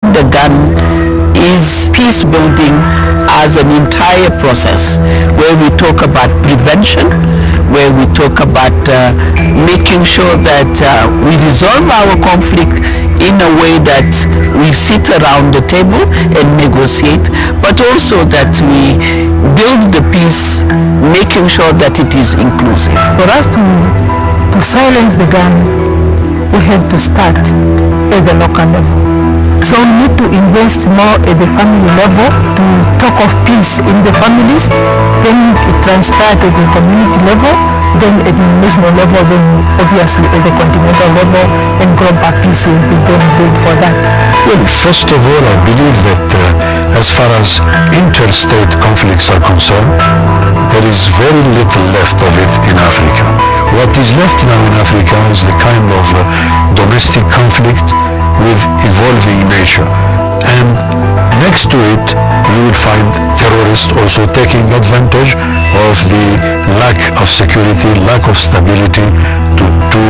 The gun is peace building as an entire process where we talk about prevention, where we talk about making sure that we resolve our conflict in a way that we sit around the table and negotiate, but also that we build the peace, making sure that it is inclusive. For us to silence the gun, we have to start at the local level. So we need to invest more at the family level to talk of peace in the families, then it transpires at the community level, then at the national level, then obviously at the continental level, and global peace will be built for that. Well, first of all, I believe that as far as interstate conflicts are concerned, there is very little left of it in Africa. What is left now in Africa is the kind of domestic conflict with evolving nature, and next to it you will find terrorists also taking advantage of the lack of security, lack of stability to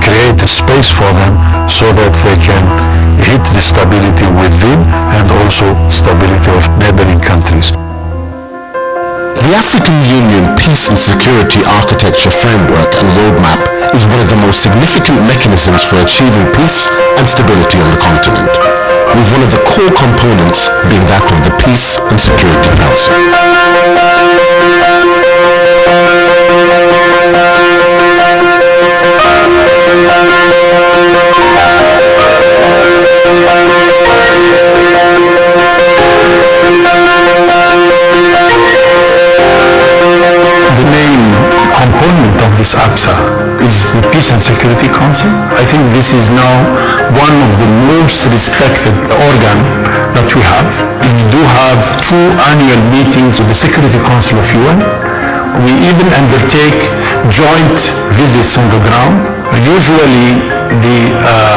create a space for them so that they can hit the stability within and also stability of neighboring countries. The African Union Peace and Security Architecture Framework and Roadmap is one of the most significant mechanisms for achieving peace and stability on the continent, with one of the core components being that of the Peace and Security Council. The main component of this ACSA is the Peace and Security Council. I think this is now one of the most respected organ that we have. We do have 2 annual meetings of the Security Council of UN. We even undertake joint visits on the ground. Usually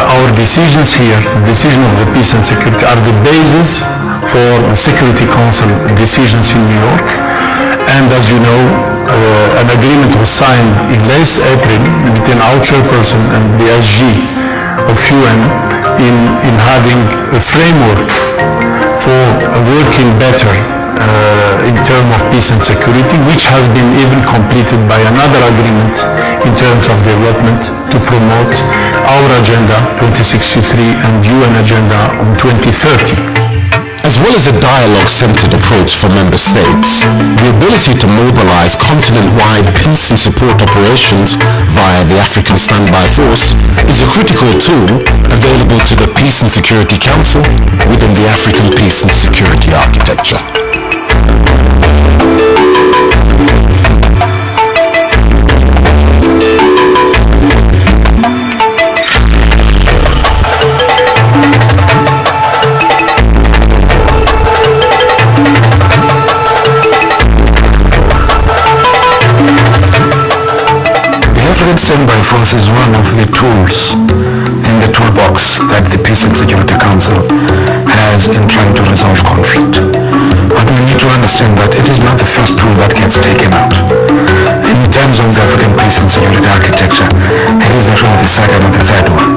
our decisions here, the decision of the Peace and Security, are the basis for the Security Council decisions in New York. And as you know, an agreement was signed in late April between our chairperson and the SG of UN in having a framework for working better in terms of peace and security, which has been even completed by another agreement in terms of development to promote our Agenda 2063 and UN Agenda on 2030. As well as a dialogue-centered approach for member states, the ability to mobilize continent-wide peace and support operations via the African Standby Force is a critical tool available to the Peace and Security Council within the African Peace and Security Architecture. Standby Force is one of the tools in the toolbox that the Peace and Security Council has in trying to resolve conflict. But we need to understand that it is not the first tool that gets taken out. In terms of the African Peace and Security Architecture, it is actually the second or the third one.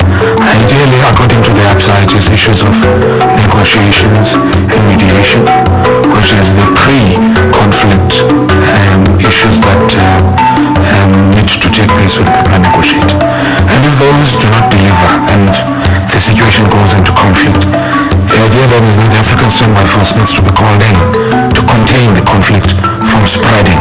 Ideally, according to the APSA, it is issues of negotiations and mediation, which is the pre-conflict issues that need to take place when people negotiate. And if those do not deliver and the situation goes into conflict, the idea then is that the African Standby Force needs to be called in to contain the conflict from spreading.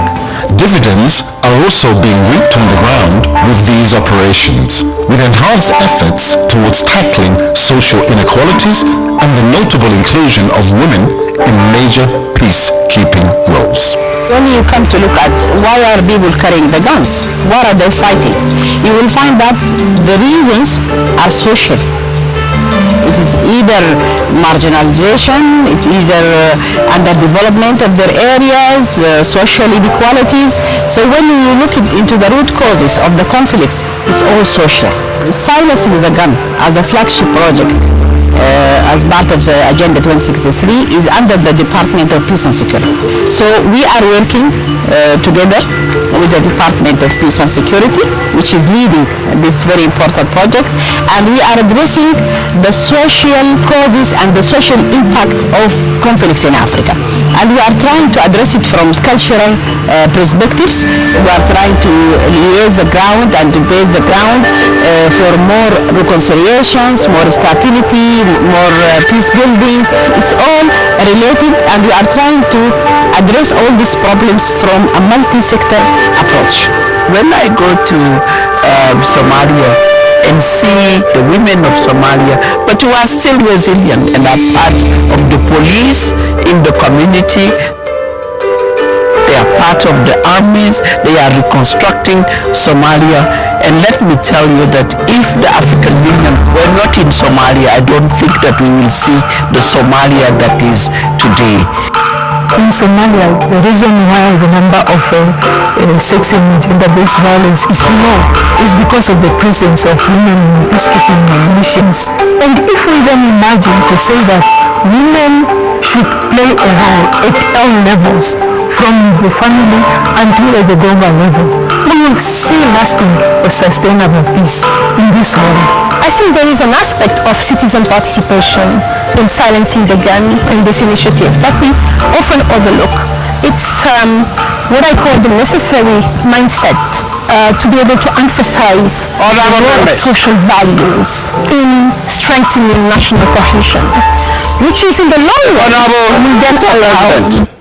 Dividends are also being reaped on the ground with these operations, with enhanced efforts towards tackling social inequalities and the notable inclusion of women in major peacekeeping roles. When you come to look at why are people carrying the guns, what are they fighting, you will find that the reasons are social. It is either marginalization, it is either underdevelopment of their areas, social inequalities. So when you look into the root causes of the conflicts, it's all social. Silencing the gun as a flagship project as part of the Agenda 2063 is under the Department of Peace and Security. So we are working together with the Department of Peace and Security, which is leading this very important project, and we are addressing the social causes and the social impact of conflicts in Africa. And we are trying to address it from cultural perspectives. We are trying to liaise the ground and to base the ground for more reconciliations, more stability, more peace building. It's all related, and we are trying to address all these problems from a multi-sector approach. When I go to Somalia and see the women of Somalia, but who are still resilient and are part of the police in the community, they are part of the armies, they are reconstructing Somalia. And let me tell you that if the African Union were not in Somalia, I don't think that we will see the Somalia that is today. In Somalia, the reason why the number of sex and gender-based violence is low is because of the presence of women in peacekeeping missions. And if we then imagine to say that women should play a role at all levels, from the family until at the global level, we will see lasting or sustainable peace in this world. I think there is an aspect of citizen participation in silencing the gun in this initiative that we often overlook. It's what I call the necessary mindset to be able to emphasize the role of social values in strengthening national cohesion, which is in the long run will then allow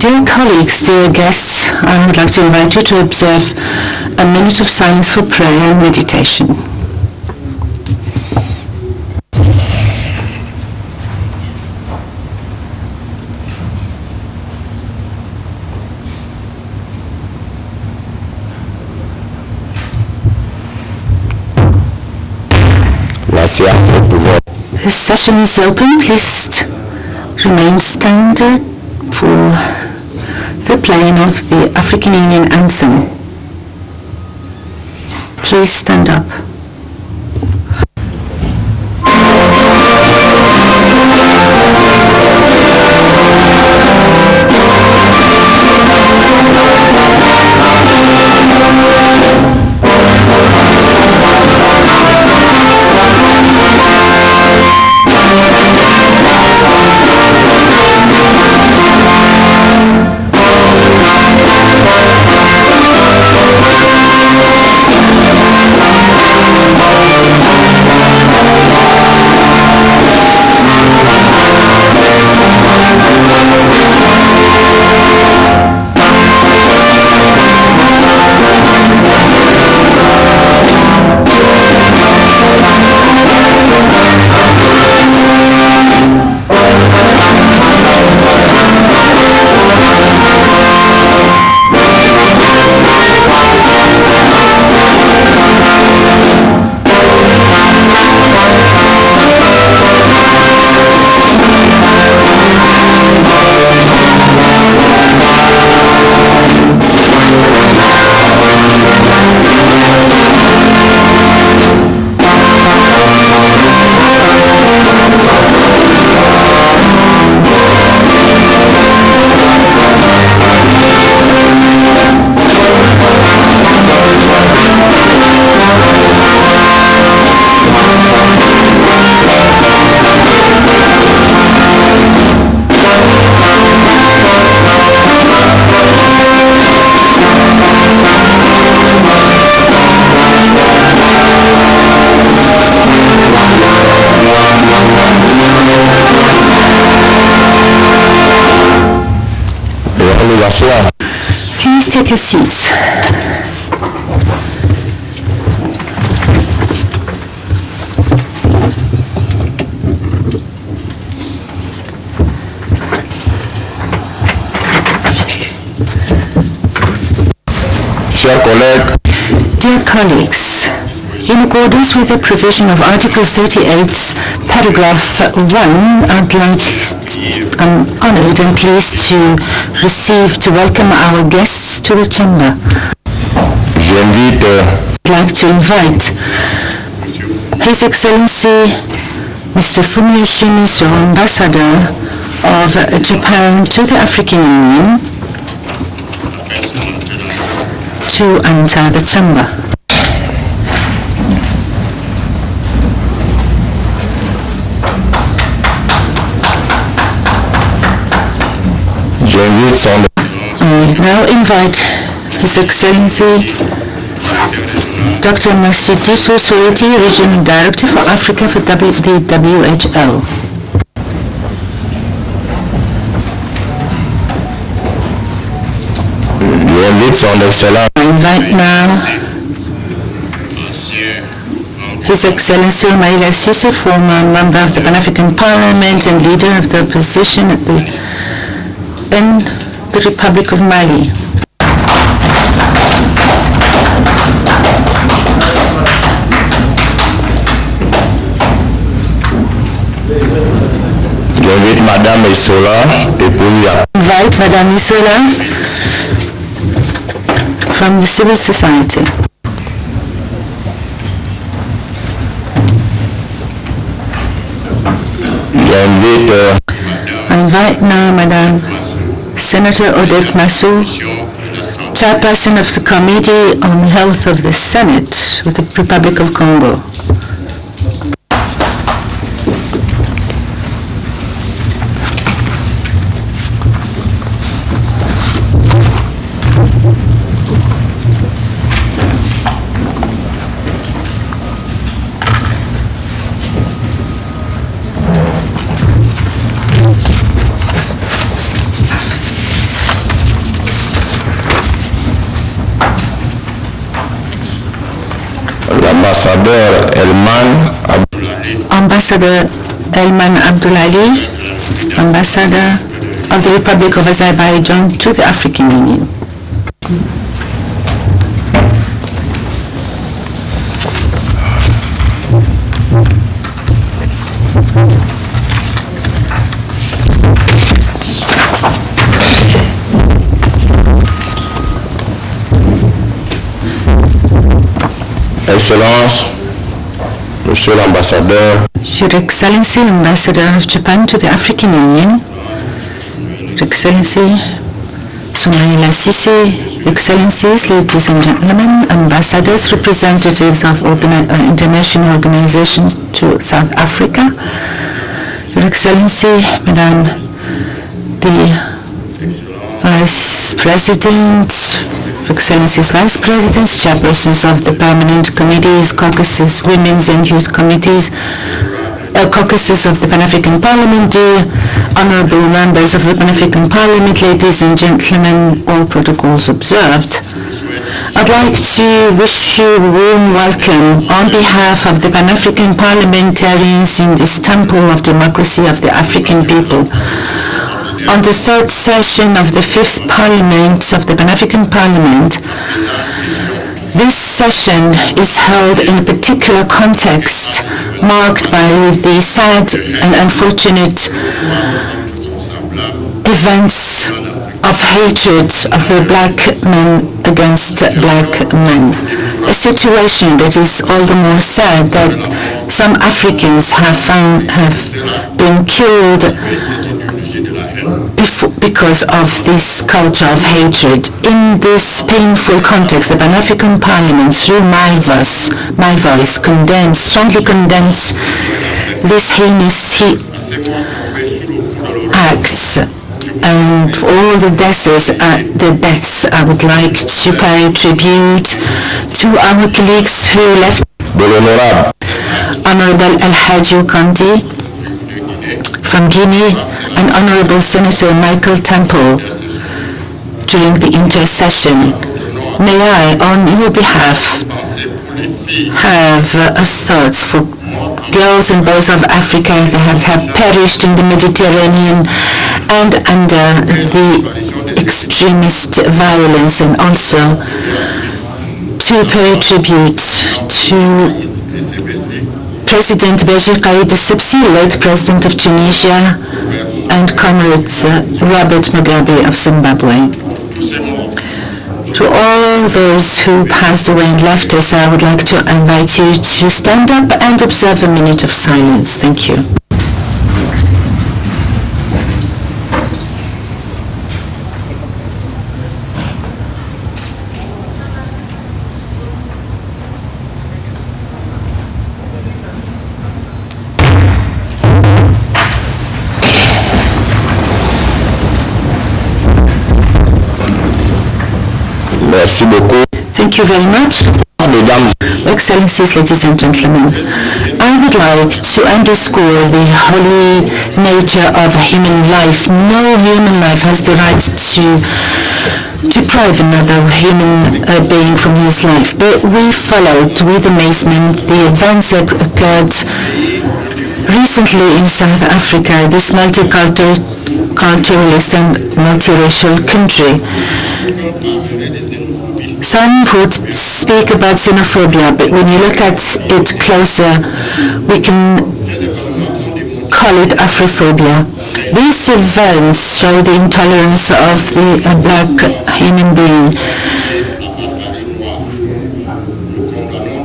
Dear colleagues, dear guests, I would like to invite you to observe a minute of silence for prayer and meditation. This session is open. Please remain standing for the playing of the African Union anthem. Please stand up. vous asseoir. Please take a seat. Chers collègues, Dear colleagues, in accordance with the provision of Article 38, paragraph 1, I'm honored and pleased to welcome our guests to the chamber. j'invite I'd like to invite His Excellency Mr. Fumio Shimizu, Ambassador of Japan to the African Union, to enter the chamber. j'invite son I now invite His Excellency Dr. Mashidiso Soeti, Regional Director for Africa for the WHO. j'invite son excellence I invite now His Excellency Maila Sise, former member of the Pan-African Parliament and leader of the opposition in the Republic of Mali. j'invite Madame Isola Epouya Invite Madame Isola from the civil society. j'invite I invite now Madame Senator Odette Massou, Chairperson of the Committee on Health of the Senate with the Republic of Congo. l'ambassadeur Ambassador Elman Abdulali, Ambassador of the Republic of Azerbaijan to the African Union. Excellence, Monsieur l'ambassadeur, Your Excellency, Ambassador of Japan to the African Union, Your Excellency Soumaïla Cissé, Excellencies, ladies and gentlemen, ambassadors, representatives of international organizations to South Africa, Your Excellency, Madame the Vice President, Excellencies Vice Presidents, Chairpersons of the Permanent Committees, Caucuses, Women's and Youth Committees, Caucuses of the Pan-African Parliament, dear Honorable Members of the Pan-African Parliament, ladies and gentlemen, all protocols observed. I'd like to wish you a warm welcome on behalf of the Pan-African parliamentarians in this temple of democracy of the African people. On the third session of the fifth Parliament of the Pan-African Parliament, this session is held in a particular context marked by the sad and unfortunate events of hatred of the black men against black men. A situation that is all the more sad that some Africans have been killed because of this culture of hatred. In this painful context, the Pan-African Parliament, through my voice, strongly condemns these heinous acts and all the deaths. I would like to pay tribute to our colleagues who left. de l'honorable Honorable Al-Haji Kandi from Guinea and Honorable Senator Michael Temple during the intersession. May I, on your behalf, have thoughts for girls and boys of Africa that have perished in the Mediterranean and under the extremist violence, and also to pay tribute to President Beji Caid Essebsi, late President of Tunisia, and Comrade Robert Mugabe of Zimbabwe. To all those who passed away and left us, I would like to invite you to stand up and observe a minute of silence. Thank you. Merci beaucoup. Thank you very much. Mesdames, Excellencies, ladies and gentlemen, I would like to underscore the holy nature of human life. No human life has the right to deprive another human being from his life. But we followed with amazement the events that occurred recently in South Africa, this multiculturalist and multiracial country. Some would speak about xenophobia, but when you look at it closer, we can call it Afrophobia. These events show the intolerance of the black human being.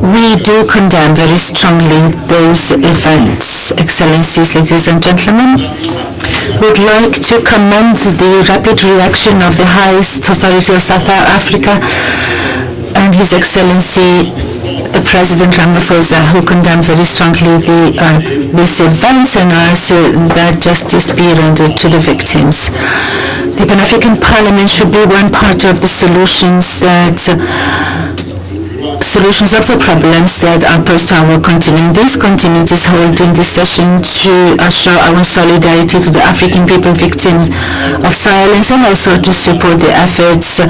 We do condemn very strongly those events. Excellencies, ladies and gentlemen, would like to commend the rapid reaction of the highest authority of South Africa and His Excellency the President Ramaphosa, who condemned very strongly these events and asked that justice be rendered to the victims. The Pan-African Parliament should be one part of the solutions of the problems that are posed to our continent. This continent is holding this session to show our solidarity to the African people victims of violence and also to support the efforts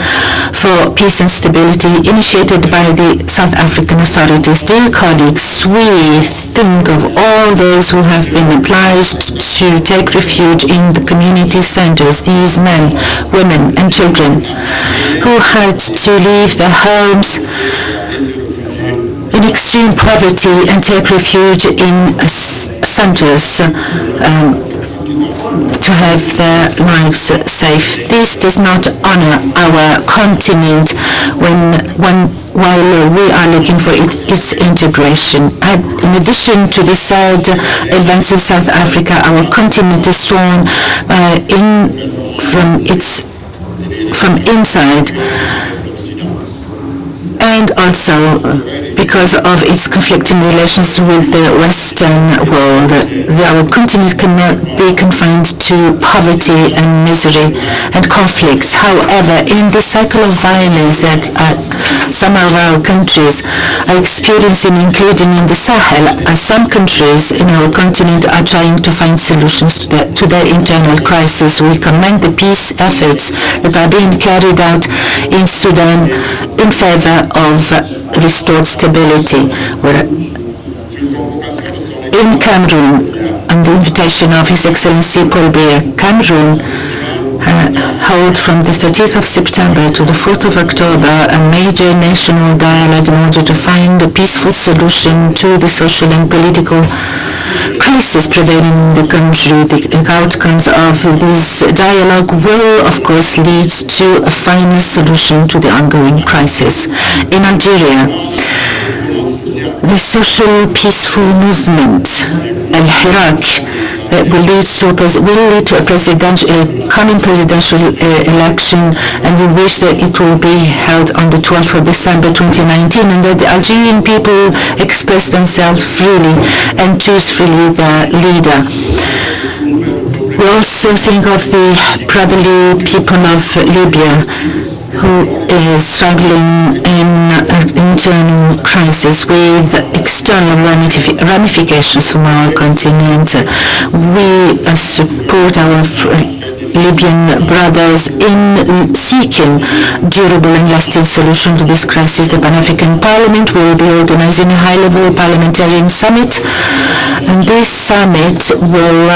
for peace and stability initiated by the South African authorities. Dear colleagues, we think of all those who have been obliged to take refuge in the community centers, these men, women and children who had to leave their homes in extreme poverty and take refuge in centers to have their lives safe. This does not honor our continent while we are looking for its integration. In addition to the sad events in South Africa, our continent is torn from inside, and also because of its conflicting relations with the Western world. Our continent cannot be confined to poverty and misery and conflicts. However, in the cycle of violence that some of our countries are experiencing, including in the Sahel, some countries in our continent are trying to find solutions to their internal crisis. We commend the peace efforts that are being carried out in Sudan in favor of restored stability. In Cameroon, on the invitation of His Excellency Paul Biya, Cameroon held from the 30th of September to the 4th of October a major national dialogue in order to find a peaceful solution to the social and political crisis prevailing in the country. The outcomes of this dialogue will, of course, lead to a final solution to the ongoing crisis. In Algeria, the social peaceful movement, Al-Hirak, that will lead to a coming presidential election, and we wish that it will be held on the 12th of December 2019, and that the Algerian people express themselves freely and choose freely their leader. We also think of the brotherly people of Libya, who is struggling in an internal crisis with external ramifications from our continent. We support our Libyan brothers in seeking durable and lasting solution to this crisis. The Pan-African Parliament will be organizing a high-level parliamentarian summit, and this summit will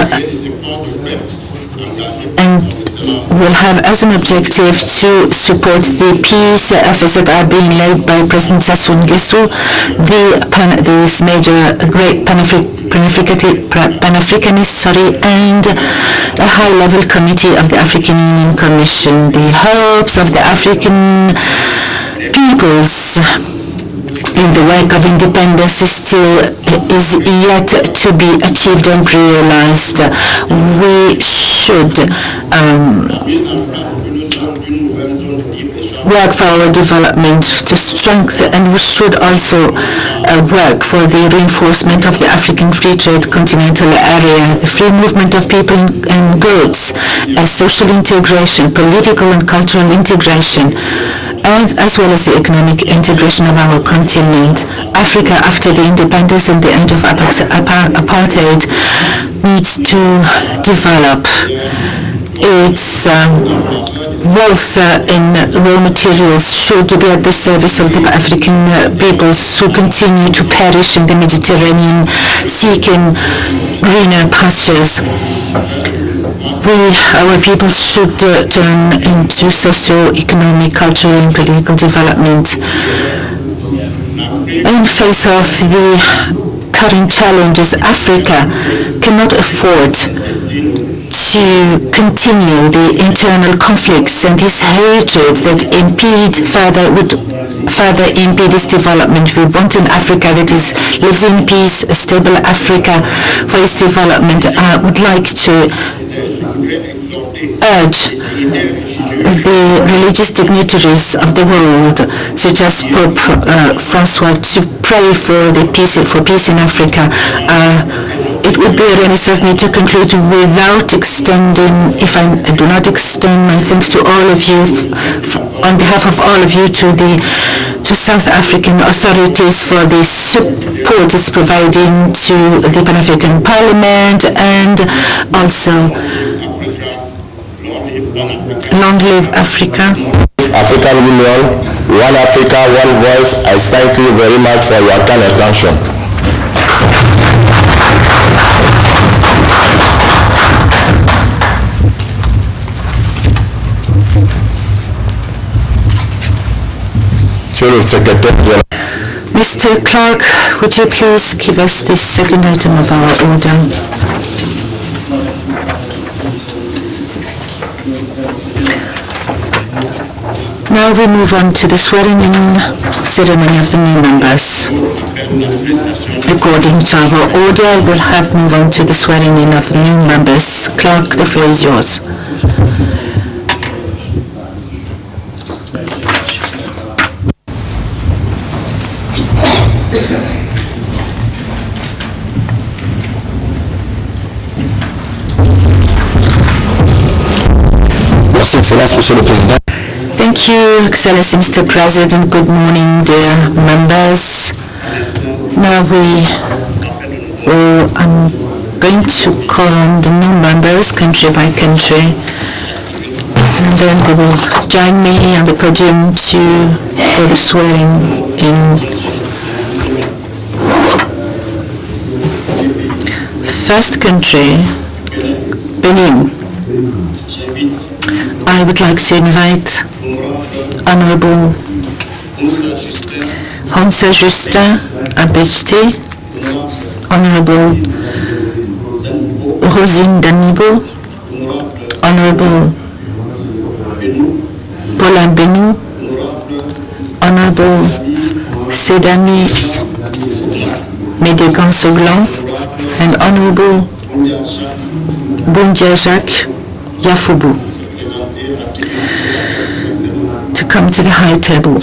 have as an objective to support the peace efforts that are being led by President Sassou Nguesso, this major great Pan-Africanist, and a high-level committee of the African Union Commission. The hopes of the African peoples in the work of independence is yet to be achieved and realized. We should work for our development to strengthen, and we should also work for the reinforcement of the African Free Trade Continental Area, the free movement of people and goods, social integration, political and cultural integration, and as well as the economic integration of our continent. Africa, after the independence and the end of apartheid, needs to develop its wealth in raw materials should be at the service of the African peoples who continue to perish in the Mediterranean seeking greener pastures. Our people should turn into socio-economic, cultural and political development. In face of the current challenges, Africa cannot afford to continue the internal conflicts and this hatred that would further impede its development. We want an Africa that lives in peace, a stable Africa for its development. I would like to urge the religious dignitaries of the world, such as Pope Francois, to pray for peace in Africa. It would be remiss of me to conclude without extending, if I do not extend my thanks to all of you, on behalf of all of you, to South African authorities for the support it's providing to the Pan-African Parliament, and also long live Africa. African Union, one Africa, one voice. I thank you very much for your kind attention. Mr. Clark, would you please give us the second item of our order? Now we move on to the swearing-in ceremony of the new members. According to our order, we'll move on to the swearing-in of the new members. Clark, the floor is yours. Thank you, Excellency Mr. President. Good morning, dear members. Now I'm going to call on the new members country by country, and then they will join me on the podium for the swearing in. First country, Benin. I would like to invite Honorable Honsa Justin Abechte, Honorable Rosine Danibo, Honorable Paulin Benou, Honorable Sedami Medegan Soglan, and Honorable Bundia Jacques Yafubu to come to the high table.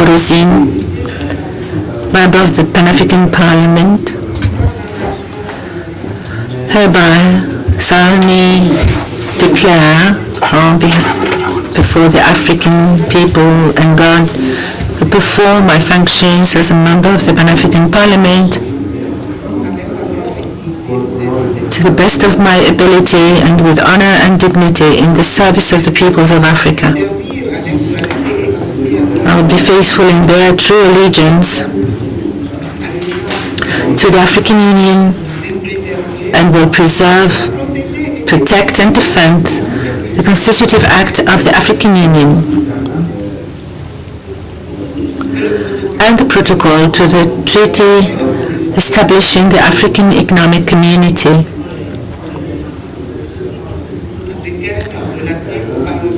Rosine, member of the Pan-African Parliament, hereby solemnly declare on behalf before the African people and God to perform my functions as a member of the Pan-African Parliament to the best of my ability and with honor and dignity in the service of the peoples of Africa. I will be faithful and bear true allegiance to the African Union and will preserve, protect and defend the Constitutive Act of the African Union and the protocol to the treaty establishing the African Economic Community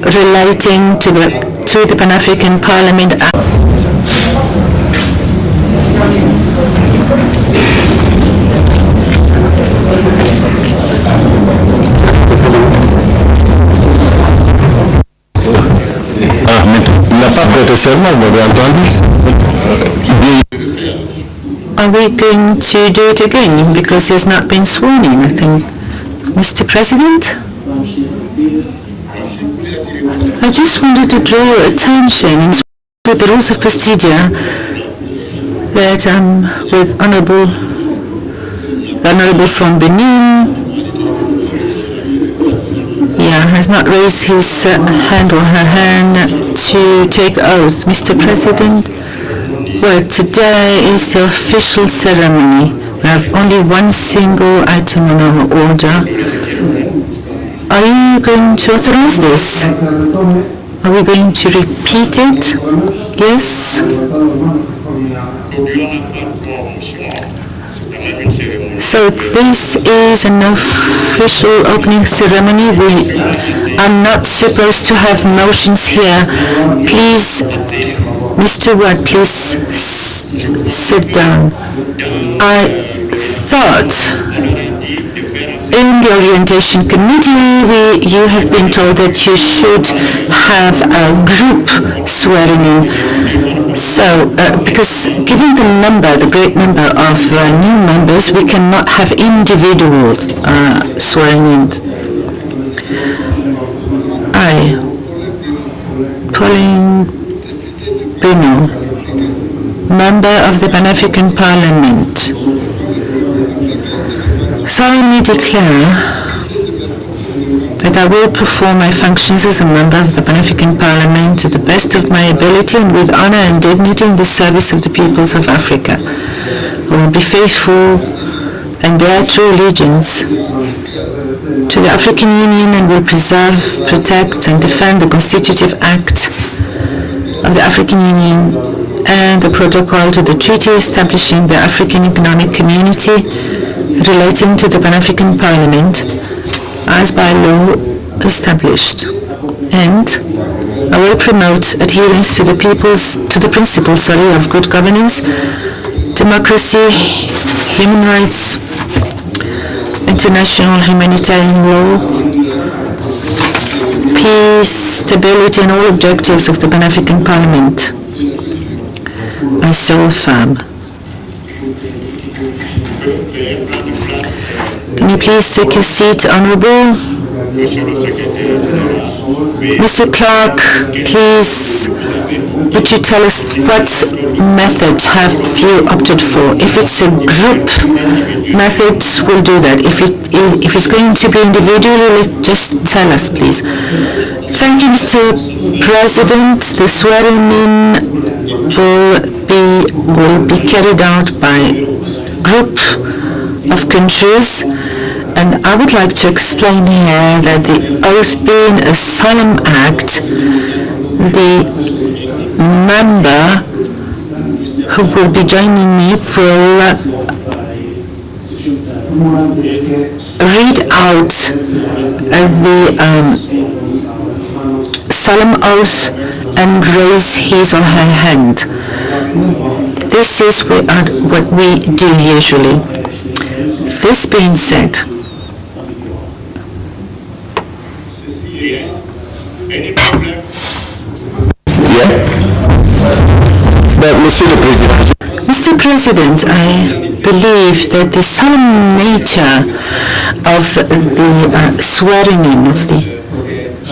relating to the Pan-African Parliament Act. Are we going to do it again because he has not been sworn in, I think. Mr. President? I just wanted to draw your attention with the rules of procedure that with Honorable from Benin, has not raised his hand or her hand to take oath. Mr. President, well, today is the official ceremony. We have only one single item on our order. Are you going to authorize this? Are we going to repeat it? Yes? So this is an official opening ceremony. We are not supposed to have motions here. Please, Mr. Watt, please sit down. I thought in the orientation committee, you have been told that you should have a group swearing in. So, because given the great number of new members, we cannot have individual swearing in. I, Pauline Bruno, member of the Pan-African Parliament, solemnly declare that I will perform my functions as a member of the Pan-African Parliament to the best of my ability and with honor and dignity in the service of the peoples of Africa. I will be faithful and bear true allegiance to the African Union and will preserve, protect and defend the Constitutive Act of the African Union and the protocol to the treaty establishing the African Economic Community relating to the Pan-African Parliament as by law established. And I will promote adherence to the principles of good governance, democracy, human rights, international humanitarian law, peace, stability and all objectives of the Pan-African Parliament. I so affirm. Can you please take your seat, Honorable? Mr. Clark, please, would you tell us what method have you opted for? If it's a group method, we'll do that. If it's going to be individual, just tell us, please. Thank you, Mr. President. The swearing-in will be carried out by group of countries. And I would like to explain here that the oath being a solemn act, the member who will be joining me will read out the solemn oath and raise his or her hand. This is what we do usually. This being said, Yeah. Monsieur le Président, Mr. President, I believe that the solemn nature of the swearing in of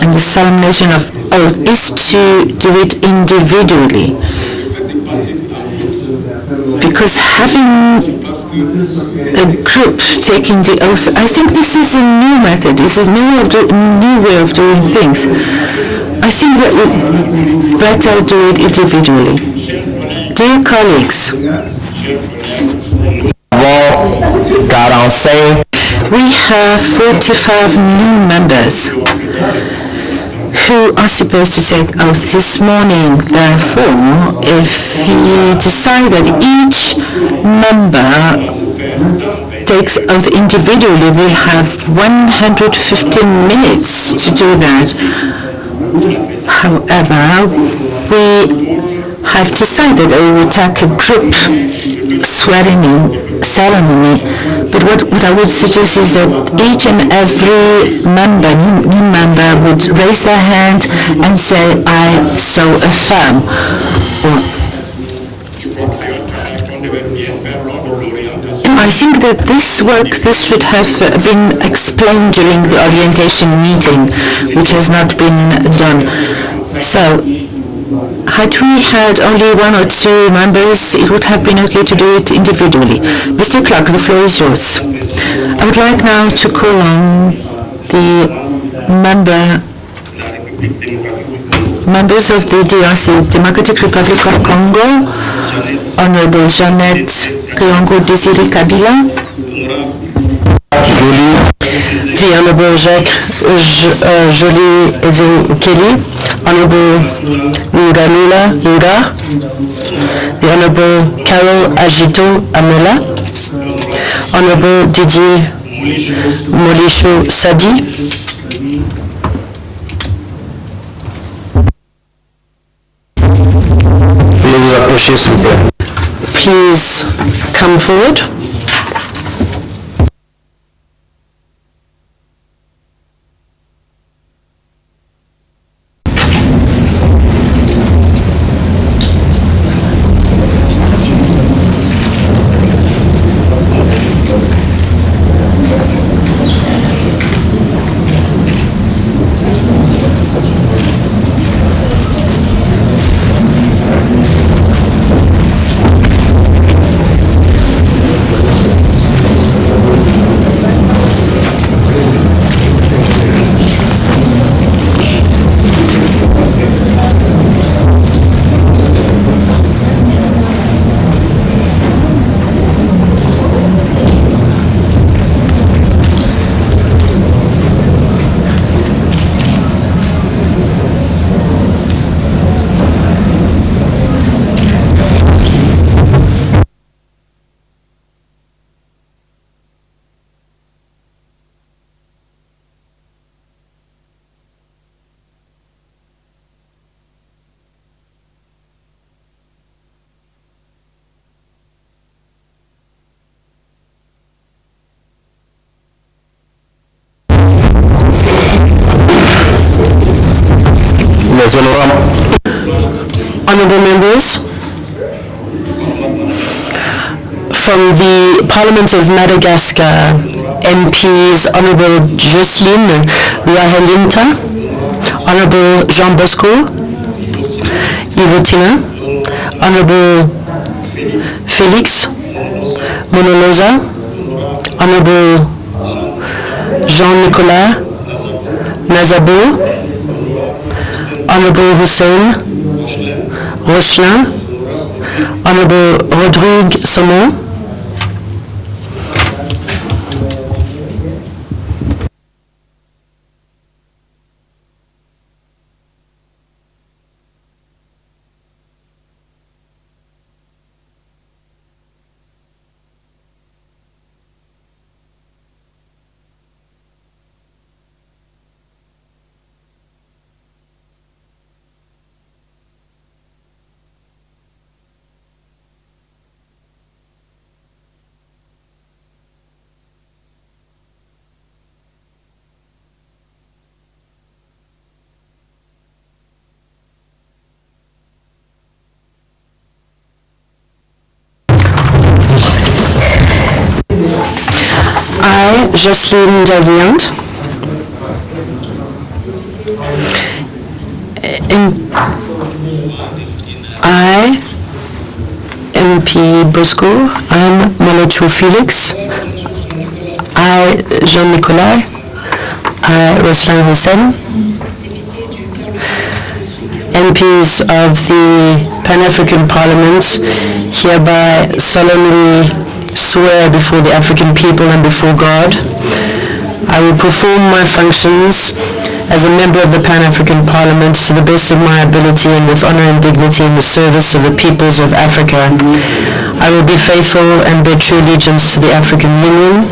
and the solemn nature of oath is to do it individually. Because having a group taking the oath, I think this is a new method. This is a new way of doing things. I think that we better do it individually. Dear colleagues, we have 45 new members who are supposed to take oath this morning. Therefore, if you decide that each member takes oath individually, we have 150 minutes to do that. However, we have decided that we will take a group swearing-in ceremony. But what I would suggest is that each and every new member would raise their hand and say, I so affirm. I think that this should have been explained during the orientation meeting, which has not been done. So, had we had only one or two members, it would have been okay to do it individually. Mr. Clark, the floor is yours. I would like now to call on the members of the DRC, Democratic Republic of Congo, Honorable Jeannette Kayongo Desiree Kabila, the Honorable Jacques Jolie Ezo Kelly, Honorable Nganula Nga, the Honorable Carol Agito Amola, Honorable Didier Molisho Sadi, please come forward. Honourable members, from the Parliament of Madagascar, MPs Honourable Jocelyne Rahelinta, Honourable Jean Bosco Ivotina, Honourable Felix Monoloza, Honourable Jean-Nicolas Nazabo, Honorable Hussein Rochelin, Honorable Rodrigue Somon, Jocelyne Delviande. I, MP Bosco, I'm Malocho Felix. I, Jean-Nicolas. I, Roslin Hussein. MPs of the Pan-African Parliament hereby solemnly swear before the African people and before God. I will perform my functions as a member of the Pan-African Parliament to the best of my ability and with honor and dignity in the service of the peoples of Africa. I will be faithful and bear true allegiance to the African Union,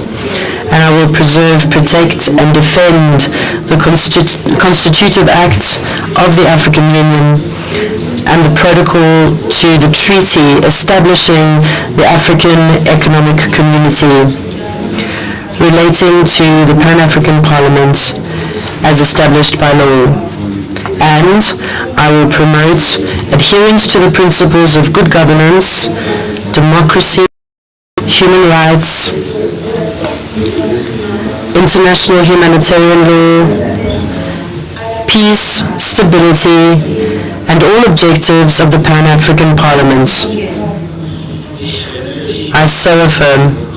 and I will preserve, protect, and defend the constitutive acts of the African Union and the protocol to the treaty establishing the African Economic Community relating to the Pan-African Parliament as established by law. And I will promote adherence to the principles of good governance, democracy, human rights, international humanitarian law, peace, stability, and all objectives of the Pan-African Parliament. I so affirm.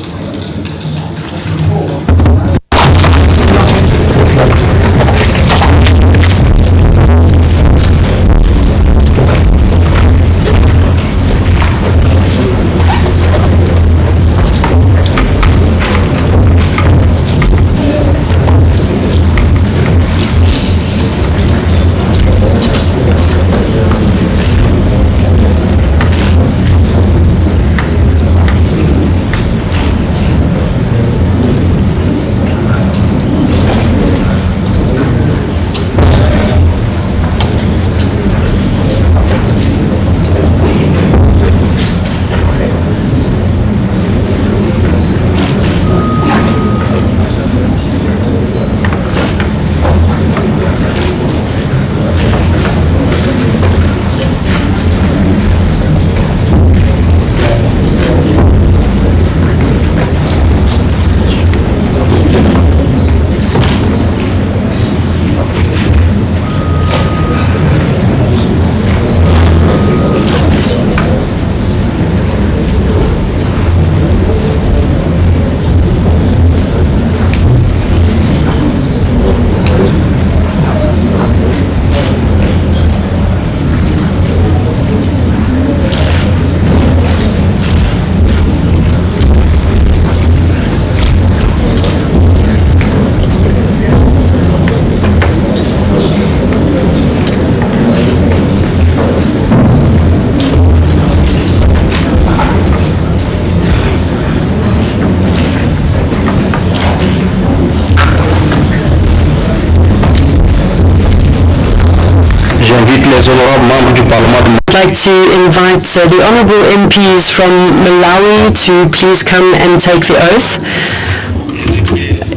I'd like to invite the honourable MPs from Malawi to please come and take the oath.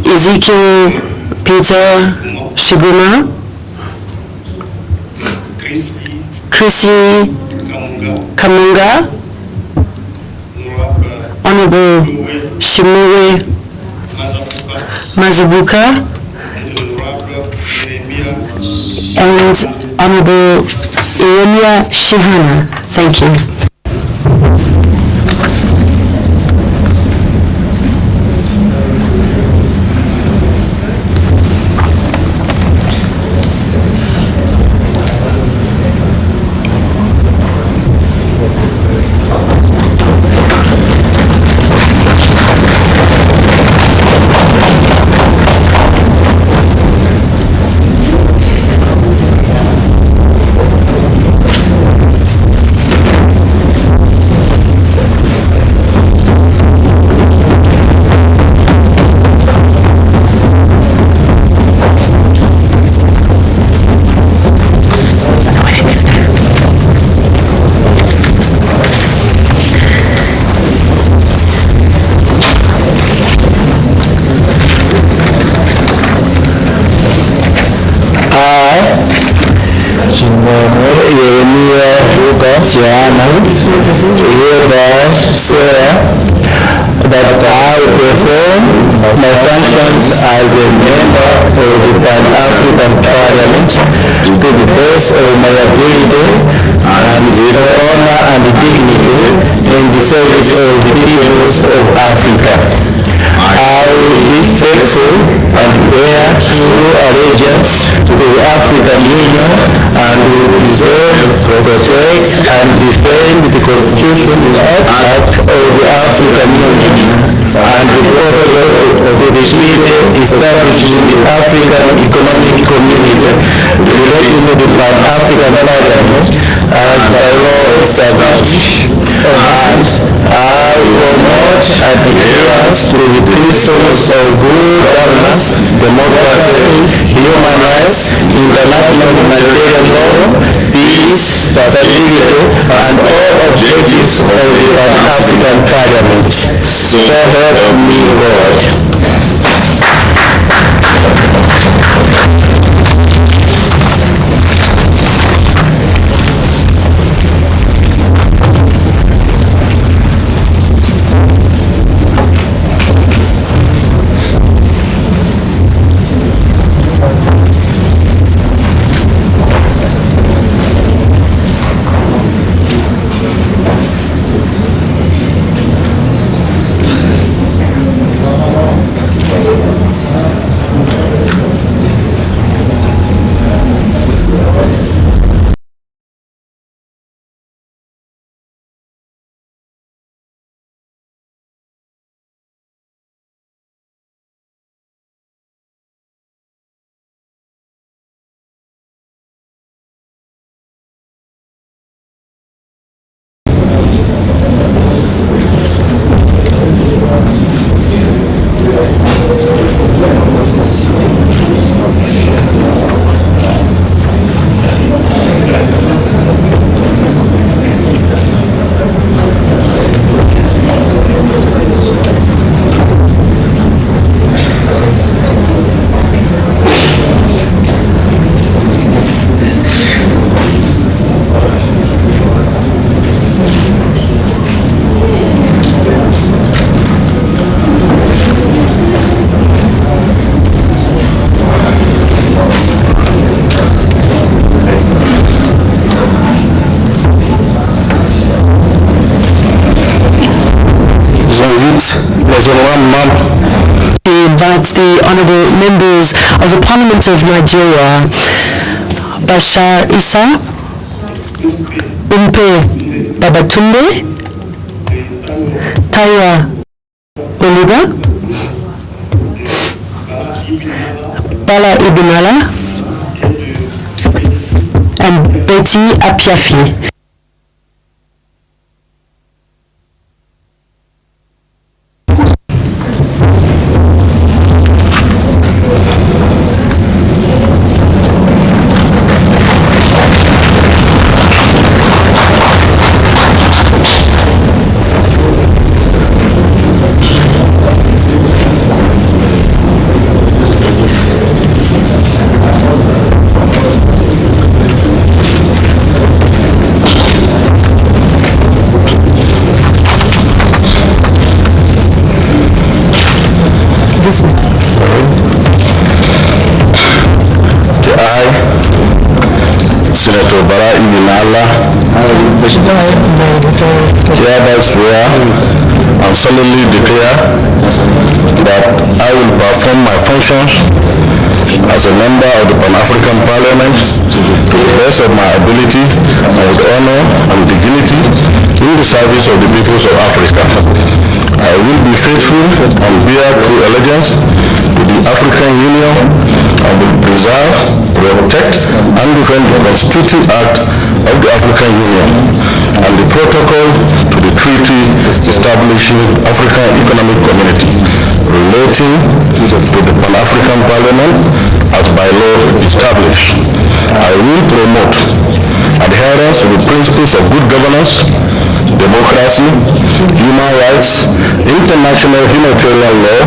Ezekiel Peter Shiguma, Chrissy Kamunga, Honourable Shimure Mazibuka, and Honourable Iremia Shihana. Thank you. Hereby swear that I will perform my functions as a member of the Pan-African Parliament to the best of my ability and with honor and dignity in the service of the peoples of Africa. I will be faithful and bear true allegiance to the African Union and will preserve, protect, and defend the Constitutional Act of the African Union and the protocol to the treaty establishing the African Economic Community relating to the Pan-African Parliament as by law established. And I promote adherence to the principles of good governance, democracy, human rights, international humanitarian law, peace, stability, and all objectives of the Pan-African Parliament. So help me God. Invite the honourable members of the Parliament of Nigeria, Bashar Issa, Umpe Babatunde, Taiwa Oliver, Bala Ibinala, and Betty Apiafi. Hereby swear and solemnly declare that I will perform my functions as a member of the Pan-African Parliament to the best of my ability and with honor and dignity in the service of the peoples of Africa. I will be faithful and bear true allegiance to the African Union and will preserve, protect, and defend the Constitutional Act of the African Union and the protocol to the treaty establishing African Economic Community relating to the Pan-African Parliament as by law established. I will promote adherence to the principles of good governance, democracy, human rights, international humanitarian law,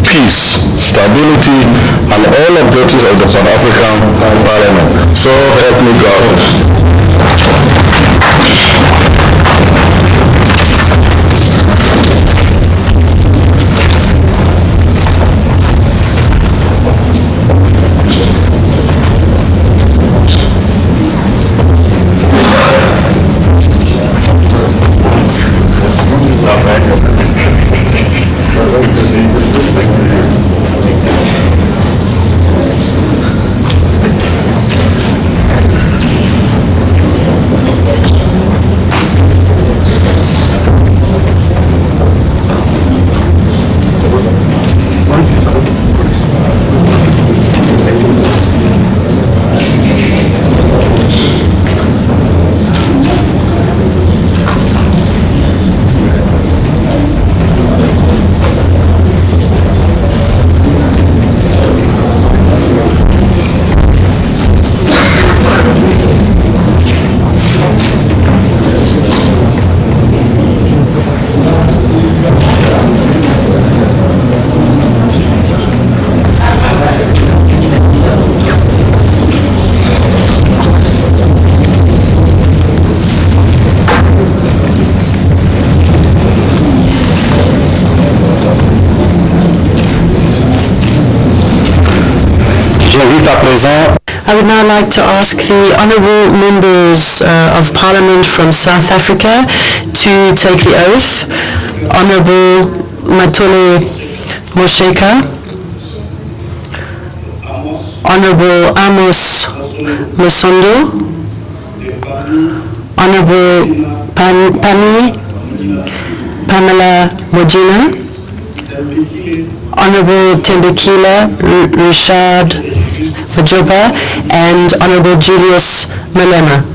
peace, stability, and all objectives of the Pan-African Parliament. So help me God. I would now like to ask the honourable members of Parliament from South Africa to take the oath. Honourable Matole Mosheka, Honourable Amos Musondo, Honourable Pamela Mojina, Honourable Tembekile Richard Majoba, and Honourable Julius Malema.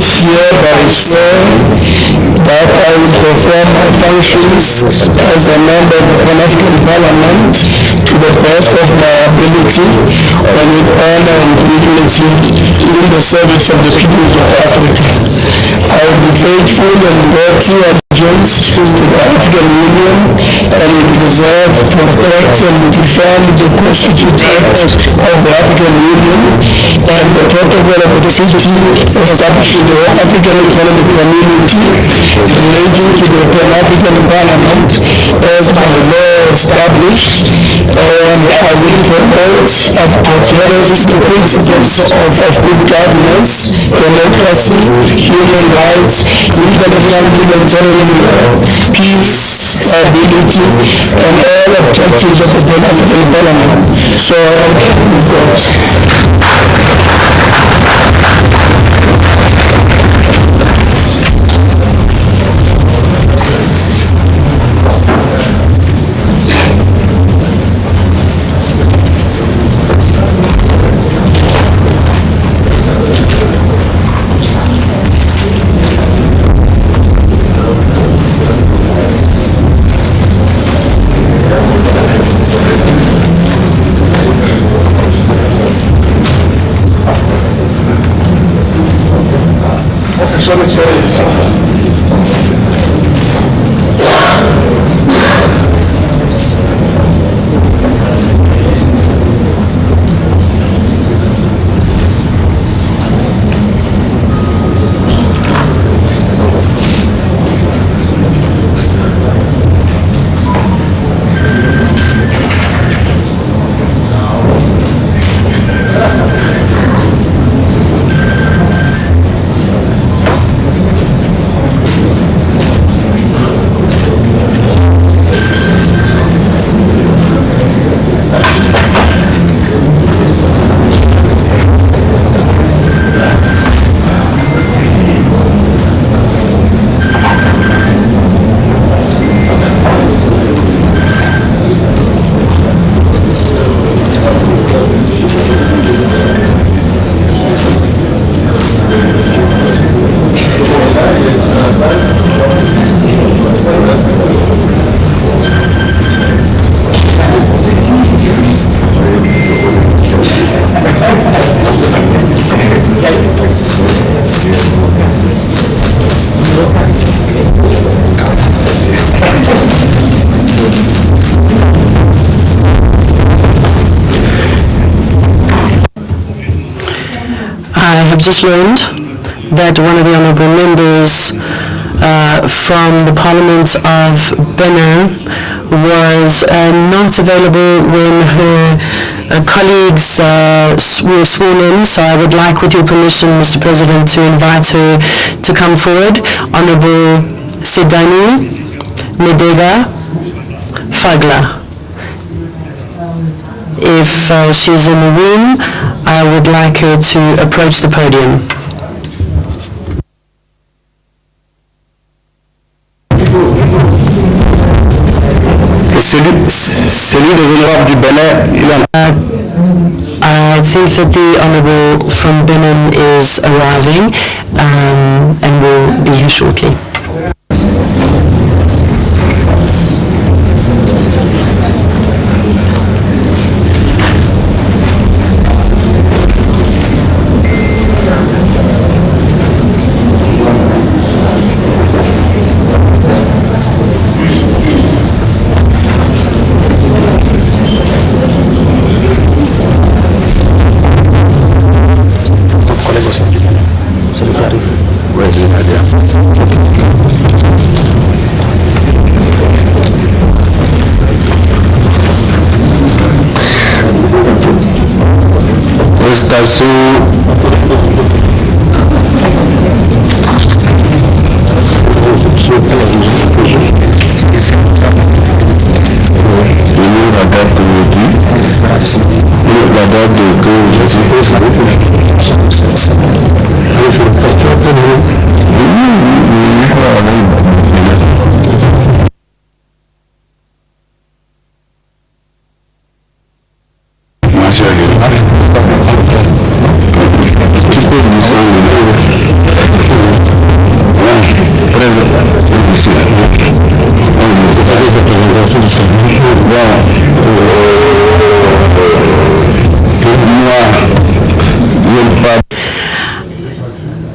Hereby swear that I will perform my functions as a member of the African Parliament to the best of my ability and with honor and dignity in the service of the peoples of Africa. I will be faithful and bear true allegiance to the African Union and will preserve, protect and defend the Constitution of the African Union and the protocol of the treaty establishing the African Economic Community relating to the Pan-African Parliament as by law established, and I will promote and adherence to principles of good governance, democracy, human rights, international humanitarian law, peace, stability, and all objectives of the Pan-African Parliament. So help me God. I have just learned that one of the honourable members from the Parliament of Benin was not available when her colleagues were sworn in, so I would like, with your permission, Mr. President, to invite her to come forward. Honourable Sedani Medega Fagla. If she's in the room, I would like her to approach the podium. Celui des honorables du Bénin, I think that the Honourable from Benin is arriving and will be here shortly.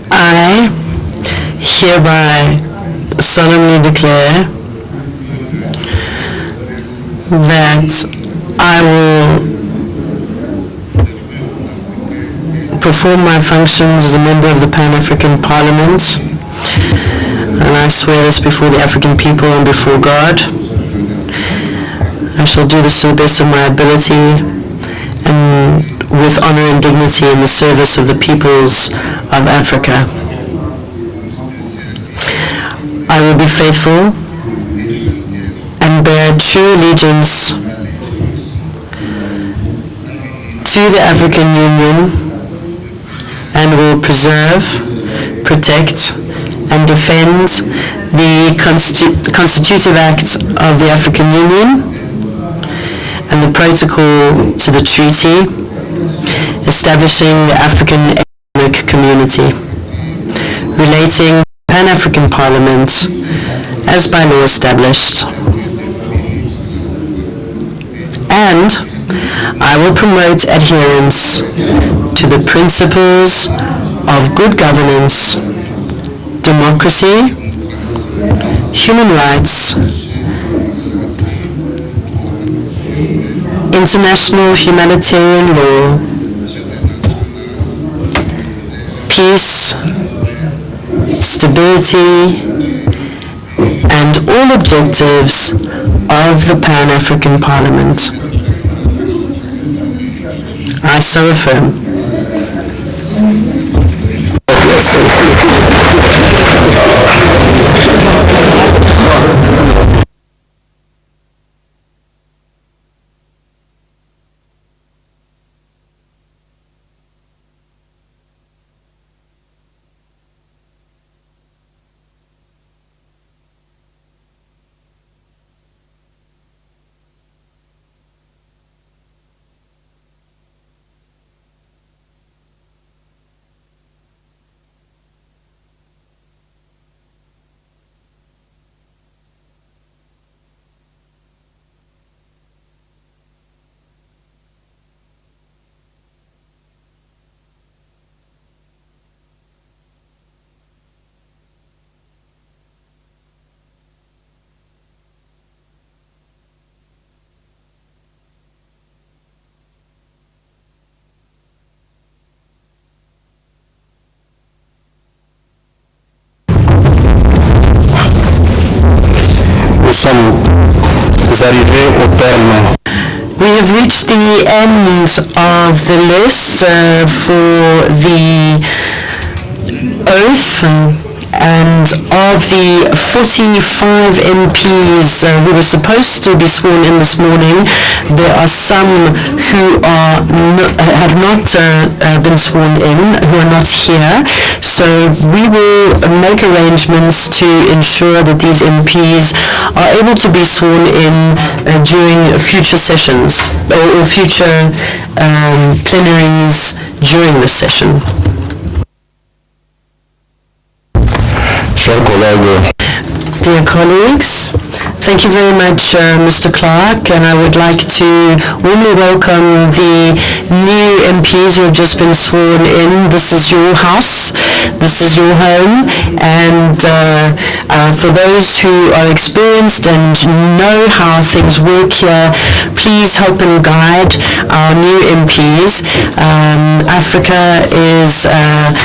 I hereby solemnly declare that I will perform my functions as a member of the Pan-African Parliament, and I swear this before the African people and before God. I shall do this to the best of my ability and with honor and dignity in the service of the peoples of Africa. I will be faithful and bear true allegiance to the African Union and will preserve, protect, and defend the Constitutive Act of the African Union and the Protocol to the Treaty establishing the African Economic Community, relating Pan-African Parliament as by law established. And I will promote adherence to the principles of good governance, democracy, human rights, international humanitarian law, peace, stability, and all objectives of the Pan-African Parliament. I so affirm. sommes arrivés au terme. We have reached the end of the list for the oath, and of the 45 MPs who were supposed to be sworn in this morning, there are some who have not been sworn in, who are not here. So we will make arrangements to ensure that these MPs are able to be sworn in during future sessions or future plenaries during this session. Dear colleagues, thank you very much, Mr. Clark, and I would like to warmly welcome the new MPs who have just been sworn in. This is your house, this is your home, and for those who are experienced and know how things work here, please help and guide our new MPs. Africa is a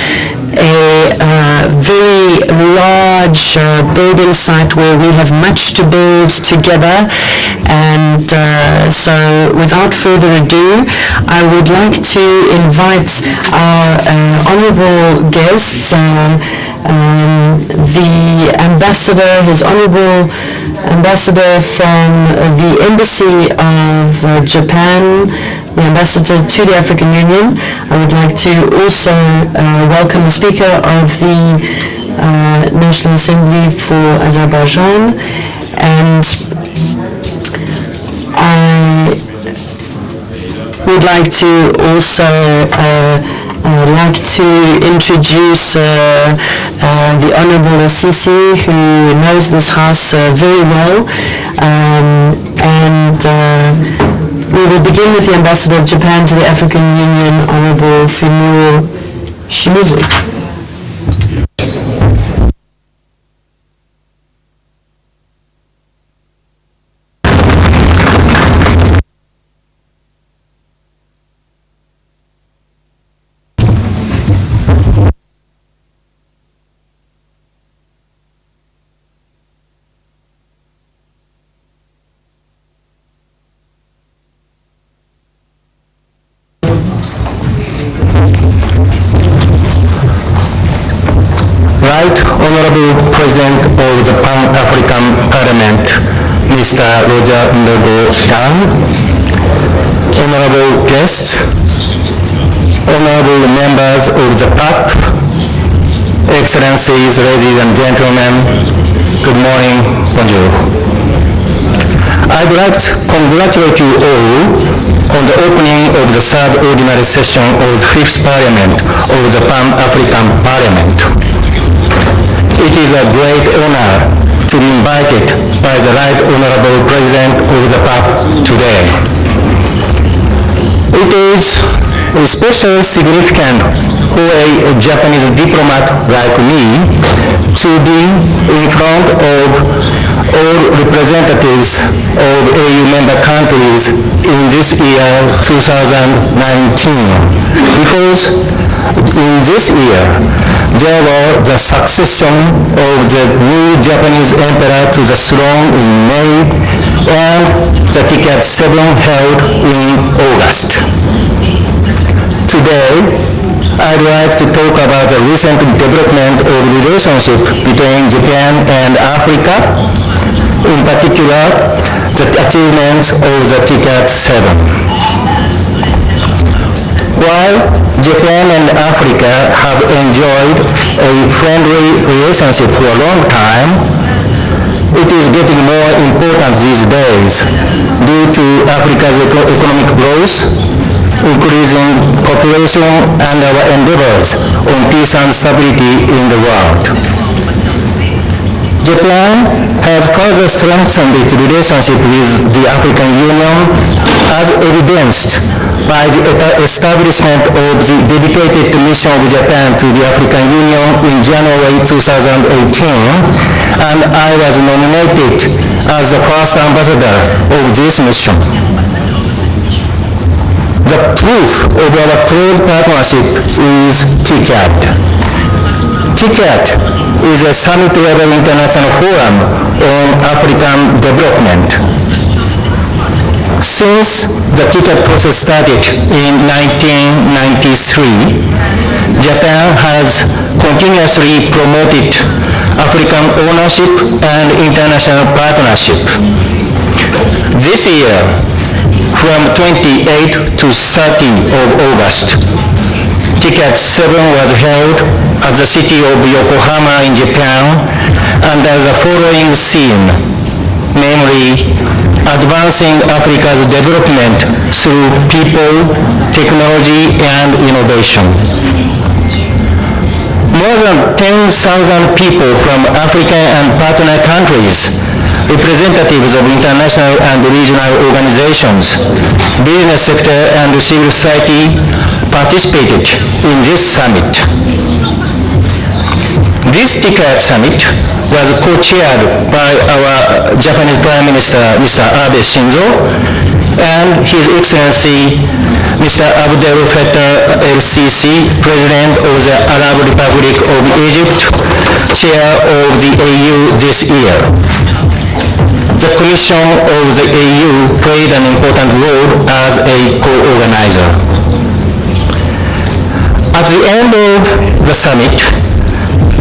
very large building site where we have much to build together, and so without further ado, I would like to invite our honourable guests, the ambassador, His Honourable Ambassador from the Embassy of Japan, the ambassador to the African Union. I would like to also welcome the Speaker of the National Assembly for Azerbaijan, and I would like to also introduce the Honourable Assisi, who knows this house very well, and we will begin with the Ambassador of Japan to the African Union, Honourable Fumio Shimizu. Right Honorable President of the Pan-African Parliament, Mr. Roger Ndogo-Dan, honorable guests, honorable members of the PAC, Excellencies, ladies and gentlemen, good morning, bonjour. I'd like to congratulate you all on the opening of the third ordinary session of the Fifth Parliament of the Pan-African Parliament. It is a great honor to be invited by the Right Honorable President of the PAC today. It is especially significant for a Japanese diplomat like me to be in front of all representatives of EU member countries in this year 2019, because in this year there was the succession of the new Japanese emperor to the throne in May and the Ticket 7 held in August. Today, I'd like to talk about the recent development of relationship between Japan and Africa, in particular, the achievements of the Ticket 7. While Japan and Africa have enjoyed a friendly relationship for a long time, it is getting more important these days due to Africa's economic growth, increasing population, and our endeavors on peace and stability in the world. Japan has further strengthened its relationship with the African Union, as evidenced by the establishment of the dedicated mission of Japan to the African Union in January 2018, and I was nominated as the first ambassador of this mission. The proof of our close partnership is TICAD. TICAD is a summit-level international forum on African development. Since the TICAD process started in 1993, Japan has continuously promoted African ownership and international partnership. This year, from 28 to 30 of August, TICAD 7 was held at the city of Yokohama in Japan under the following theme, namely, advancing Africa's development through people, technology, and innovation. More than 10,000 people from African and partner countries, representatives of international and regional organizations, business sector, and civil society participated in this summit. This TICAD summit was co-chaired by our Japanese Prime Minister, Mr. Abe Shinzo, and His Excellency, Mr. Abdel Fattah el-Sisi, President of the Arab Republic of Egypt, Chair of the AU this year. The Commission of the AU played an important role as a co-organizer. At the end of the summit,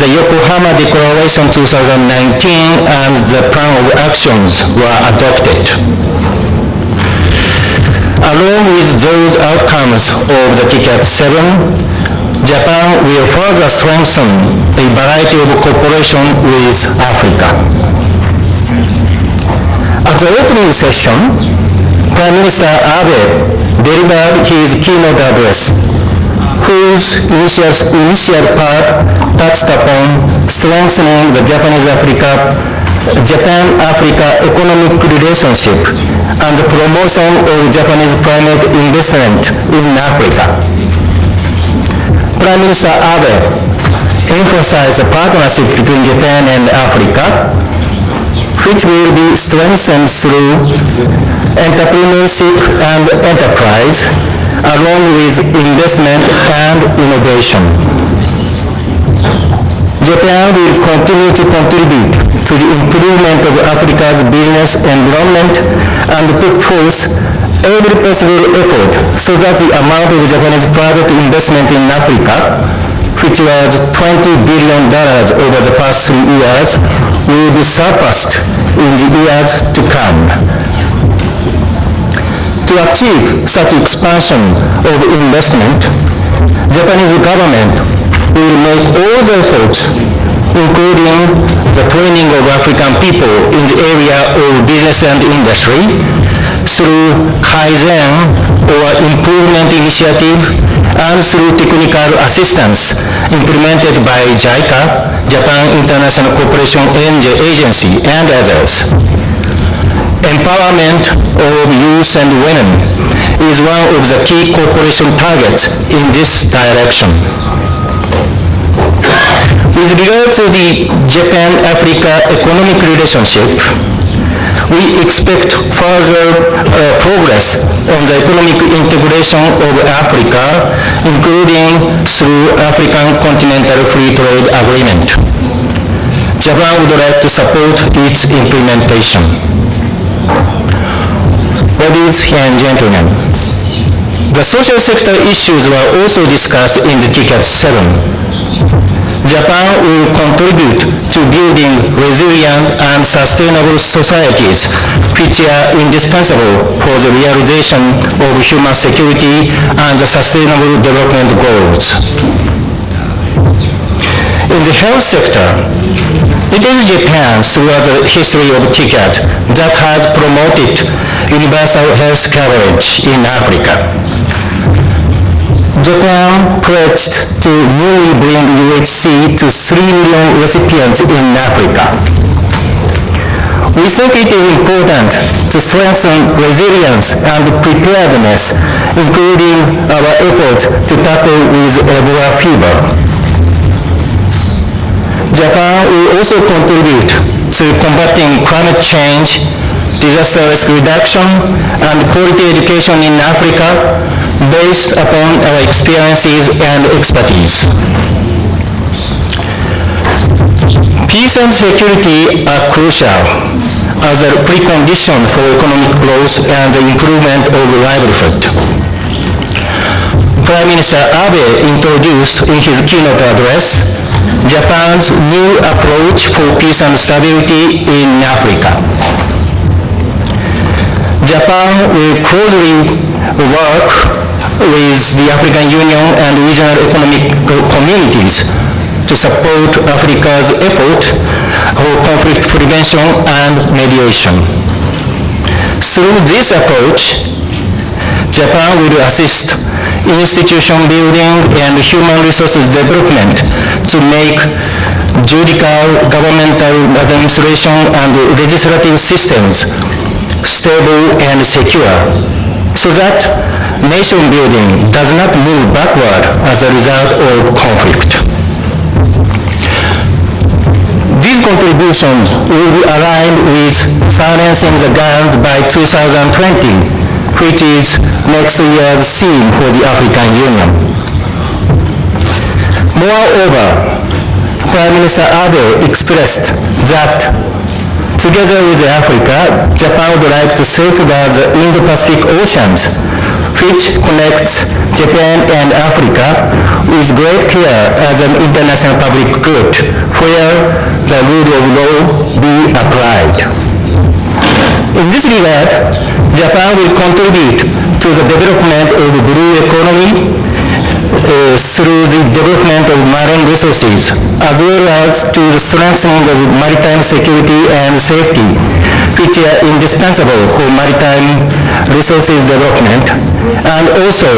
the Yokohama Declaration 2019 and the Plan of Actions were adopted. Along with those outcomes of the TICAD 7, Japan will further strengthen a variety of cooperation with Africa. At the opening session, Prime Minister Abe delivered his keynote address, whose initial part touched upon strengthening the Japan-Africa economic relationship and the promotion of Japanese private investment in Africa. Prime Minister Abe emphasized the partnership between Japan and Africa, which will be strengthened through entrepreneurship and enterprise, along with investment and innovation. Japan will continue to contribute to the improvement of Africa's business environment and put forth every possible effort so that the amount of Japanese private investment in Africa, which was $20 billion over the past 3 years, will be surpassed in the years to come. To achieve such expansion of investment, Japanese government will make all the efforts, including the training of African people in the area of business and industry, through Kaizen or improvement initiative, and through technical assistance implemented by JICA, Japan International Cooperation Agency, and others. Empowerment of youth and women is one of the key cooperation targets in this direction. With regard to the Japan-Africa economic relationship, we expect further progress on the economic integration of Africa, including through African Continental Free Trade Agreement. Japan would like to support its implementation. Ladies and gentlemen, the social sector issues were also discussed in the TICAD 7. Japan will contribute to building resilient and sustainable societies which are indispensable for the realization of human security and the sustainable development goals. In the health sector, it is Japan throughout the history of TICAD that has promoted universal health coverage in Africa. Japan pledged to newly bring UHC to 3 million recipients in Africa. We think it is important to strengthen resilience and preparedness, including our efforts to tackle with Ebola fever. Japan will also contribute to combating climate change, disaster risk reduction, and quality education in Africa based upon our experiences and expertise. Peace and security are crucial as a precondition for economic growth and the improvement of livelihood. Prime Minister Abe introduced in his keynote address Japan's new approach for peace and stability in Africa. Japan will closely work with the African Union and regional economic communities to support Africa's effort for conflict prevention and mediation. Through this approach, Japan will assist institution building and human resources development to make judicial, governmental administration and legislative systems stable and secure, so that nation building does not move backward as a result of conflict. These contributions will be aligned with silencing the guns by 2020, which is next year's theme for the African Union. Moreover, Prime Minister Abe expressed that together with Africa, Japan would like to safeguard the Indo-Pacific Oceans, which connects Japan and Africa with great care as an international public good, where the rule of law be applied. In this regard, Japan will contribute to the development of the blue economy through the development of marine resources, as well as to the strengthening of maritime security and safety, which are indispensable for maritime resources development, and also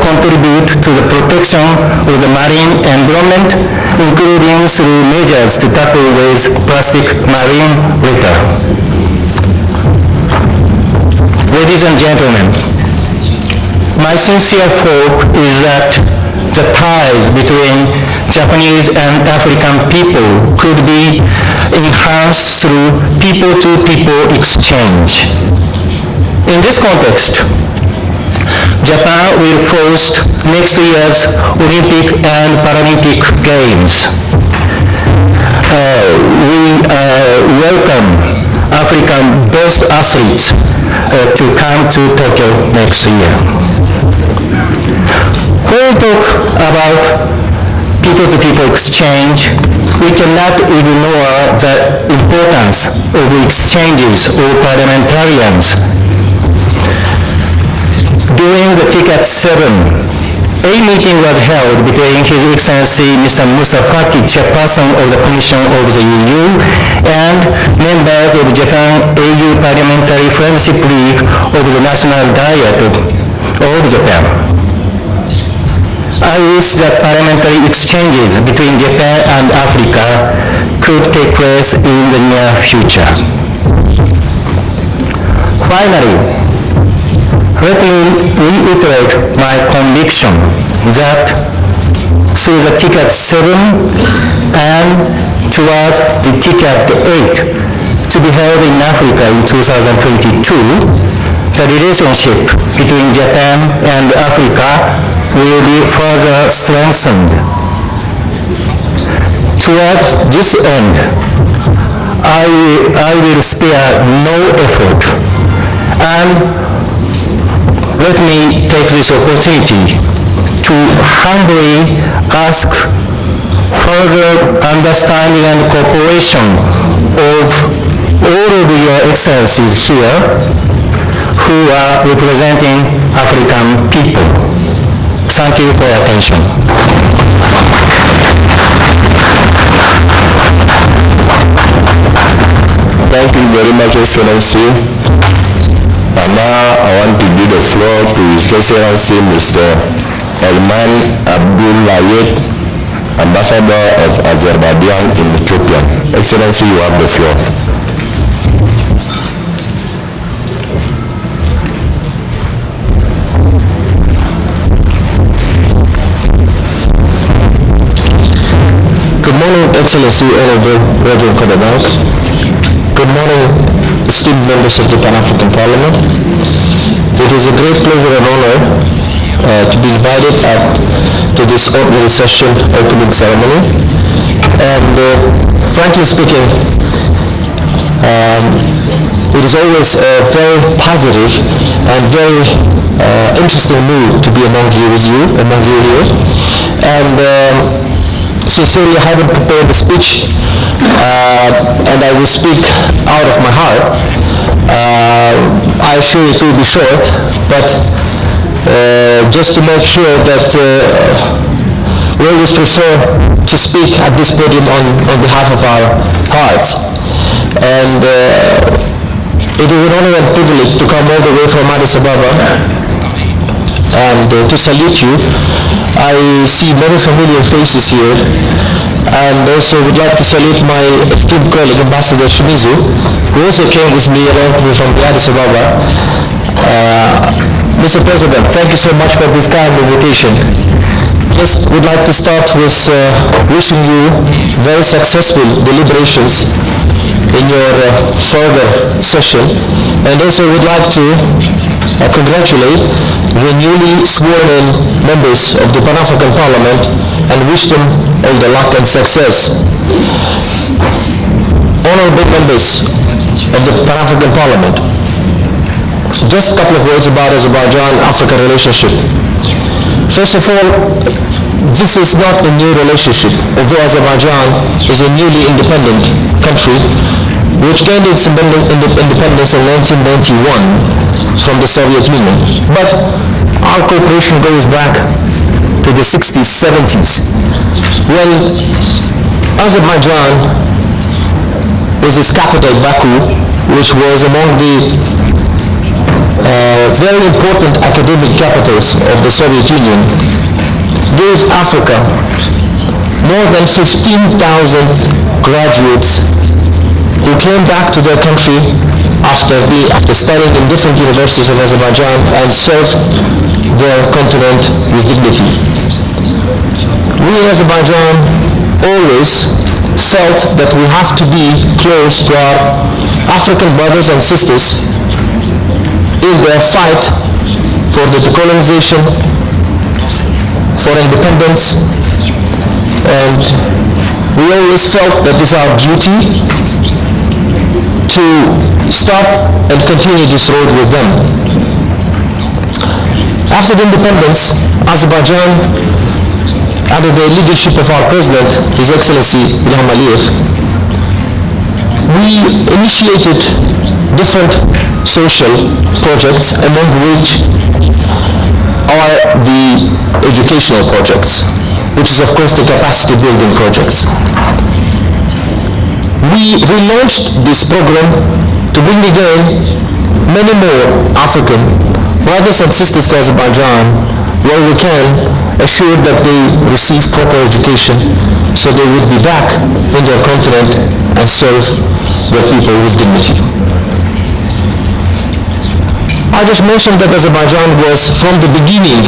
contribute to the protection of the marine environment, including through measures to tackle with plastic marine litter. Ladies and gentlemen, my sincere hope is that the ties between Japanese and African people could be enhanced through people-to-people exchange. In this context, Japan will host next year's Olympic and Paralympic Games. We welcome African best athletes to come to Tokyo next year. When we talk about people-to-people exchange, we cannot ignore the importance of exchanges of parliamentarians. During the TICAD 7, a meeting was held between His Excellency Mr. Musa Faki, chairperson of the Commission of the EU, and members of Japan-EU Parliamentary Friendship League of the National Diet of Japan. I wish that parliamentary exchanges between Japan and Africa could take place in the near future. Finally, let me reiterate my conviction that through the TICAD 7 and towards the TICAD 8 to be held in Africa in 2022, the relationship between Japan and Africa will be further strengthened. Towards this end, I will spare no effort, and let me take this opportunity to humbly ask further understanding and cooperation of all of your excellencies here who are representing African people. Thank you for your attention. Thank you very much, Excellency. And now I want to give the floor to His Excellency Mr. Elman Abdullayet, Ambassador of Azerbaijan in Ethiopia. Excellency, you have the floor. Good morning, Excellency, Honorable Reverend Commandant. Good morning, esteemed members of the Pan-African Parliament. It is a great pleasure and honor to be invited to this ordinary session opening ceremony. And frankly speaking, it is always a very positive and very interesting mood to be among you here. And sincerely, I haven't prepared the speech, and I will speak out of my heart. I assure it will be short, but just to make sure that we always prefer to speak at this podium on behalf of our hearts. And it is an honor and privilege to come all the way from Addis Ababa and to salute you. I see many familiar faces here, and also would like to salute my esteemed colleague, Ambassador Shimizu, who also came with me along from Addis Ababa. Mr. President, thank you so much for this kind invitation. Just would like to start with wishing you very successful deliberations in your further session, and also would like to congratulate the newly sworn in members of the Pan-African Parliament and wish them all the luck and success. Honorable members of the Pan-African Parliament, just a couple of words about Azerbaijan-Africa relationship. First of all, this is not a new relationship, although Azerbaijan is a newly independent country which gained its independence in 1991 from the Soviet Union. But our cooperation goes back to the 60s, 70s, when Azerbaijan was its capital, Baku, which was among the very important academic capitals of the Soviet Union, gave Africa more than 15,000 graduates who came back to their country after studying in different universities of Azerbaijan and served their continent with dignity. We in Azerbaijan always felt that we have to be close to our African brothers and sisters in their fight for the decolonization, for independence, and we always felt that it is our duty to start and continue this road with them. After the independence, Azerbaijan, under the leadership of our president, His Excellency Ilham Aliyev, we initiated different social projects, among which are the educational projects, which is of course the capacity building projects. We relaunched this program to bring again many more African brothers and sisters to Azerbaijan, where we can assure that they receive proper education so they would be back in their continent and serve their people with dignity. I just mentioned that Azerbaijan was from the beginning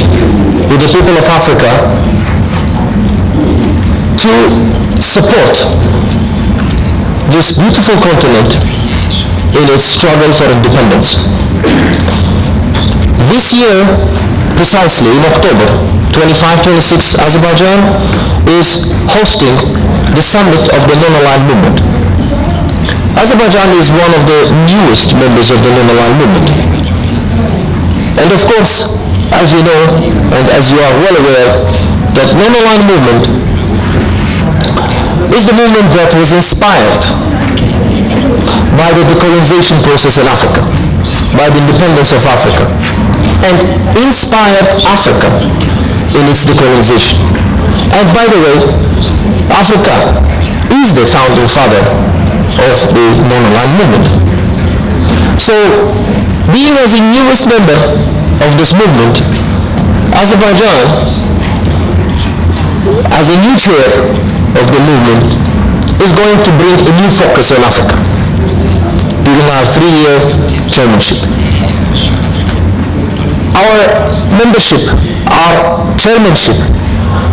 with the people of Africa to support this beautiful continent in its struggle for independence. This year, precisely in October 25-26, Azerbaijan is hosting the summit of the non-aligned movement. Azerbaijan is one of the newest members of the non-aligned movement. And of course, as you know, and as you are well aware, that non-aligned movement is the movement that was inspired by the decolonization process in Africa, by the independence of Africa, and inspired Africa in its decolonization. And by the way, Africa is the founding father of the non-aligned movement. So, being as the newest member of this movement, Azerbaijan, as a new chair of the movement, is going to bring a new focus on Africa during our 3-year chairmanship. Our membership, our chairmanship,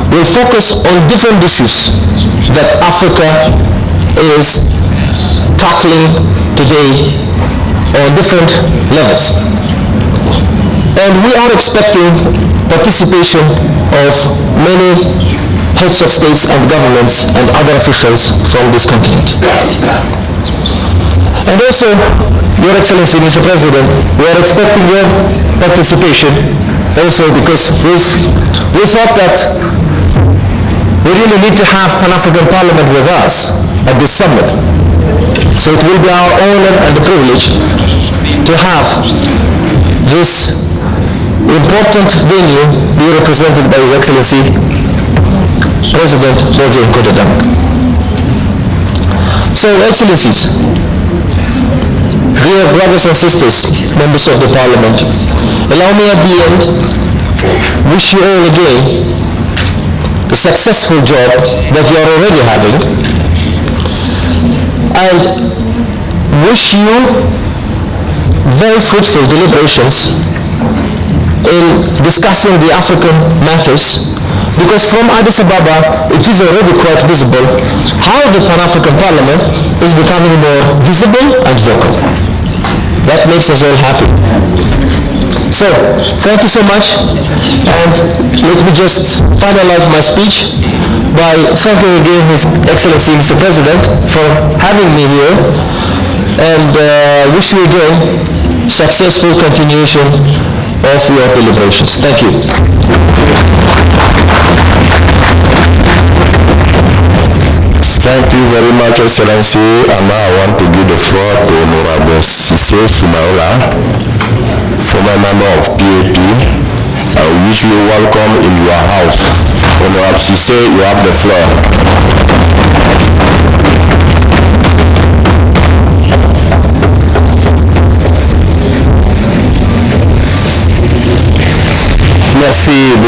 will focus on different issues that Africa is tackling today on different levels. And we are expecting participation of many heads of states and governments and other officials from this continent. And also, Your Excellency, Mr. President, we are expecting your participation also because we thought that we really need to have Pan-African Parliament with us at this summit. So it will be our honor and the privilege to have this important venue be represented by His Excellency President Roger Godedam. So, Excellencies, dear brothers and sisters, members of the Parliament, allow me at the end wish you all again a successful job that you are already having, and wish you very fruitful deliberations in discussing the African matters, because from Addis Ababa it is already quite visible how the Pan-African Parliament is becoming more visible and vocal. That makes us all happy. So, thank you so much, and let me just finalize my speech by thanking again His Excellency Mr. President for having me here, and wish you again successful continuation of your deliberations. Thank you. Thank you very much, Excellency. And now I want to give the floor to Honorable Sise Sumaola, former member of PAP. I wish you welcome in your house. Honorable Sise, you have the floor. Merci.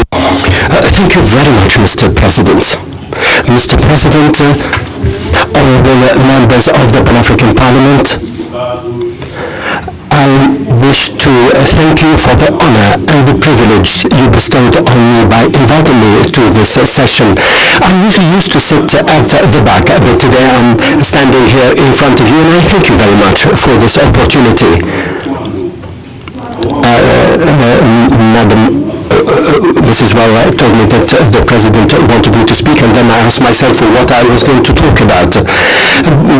Thank you very much, Mr. President. Mr. President, honorable members of the Pan-African Parliament, I wish to thank you for the honor and the privilege you bestowed on me by inviting me to this session. I'm usually used to sit at the back, but today I'm standing here in front of you, and I thank you very much for this opportunity. Madam Mrs. Well told me that the President wanted me to speak, and then I asked myself what I was going to talk about.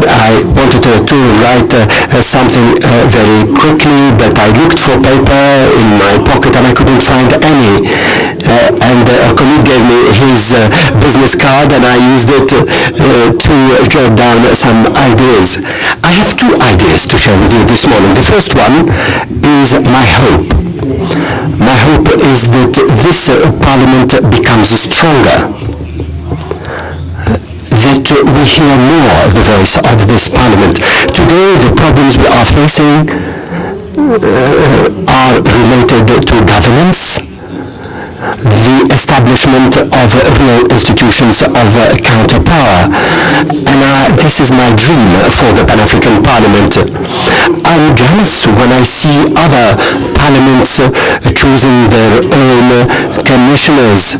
I wanted to write something very quickly, but I looked for paper in my pocket and I couldn't find any. And a colleague gave me his business card, and I used it to jot down some ideas. I have two ideas to share with you this morning. The first one is my hope. My hope is that this Parliament becomes stronger, that we hear more the voice of this Parliament. Today, the problems we are facing are related to governance, the establishment of real institutions of counter-power. And this is my dream for the Pan-African Parliament. I'm jealous when I see other parliaments choosing their own commissioners,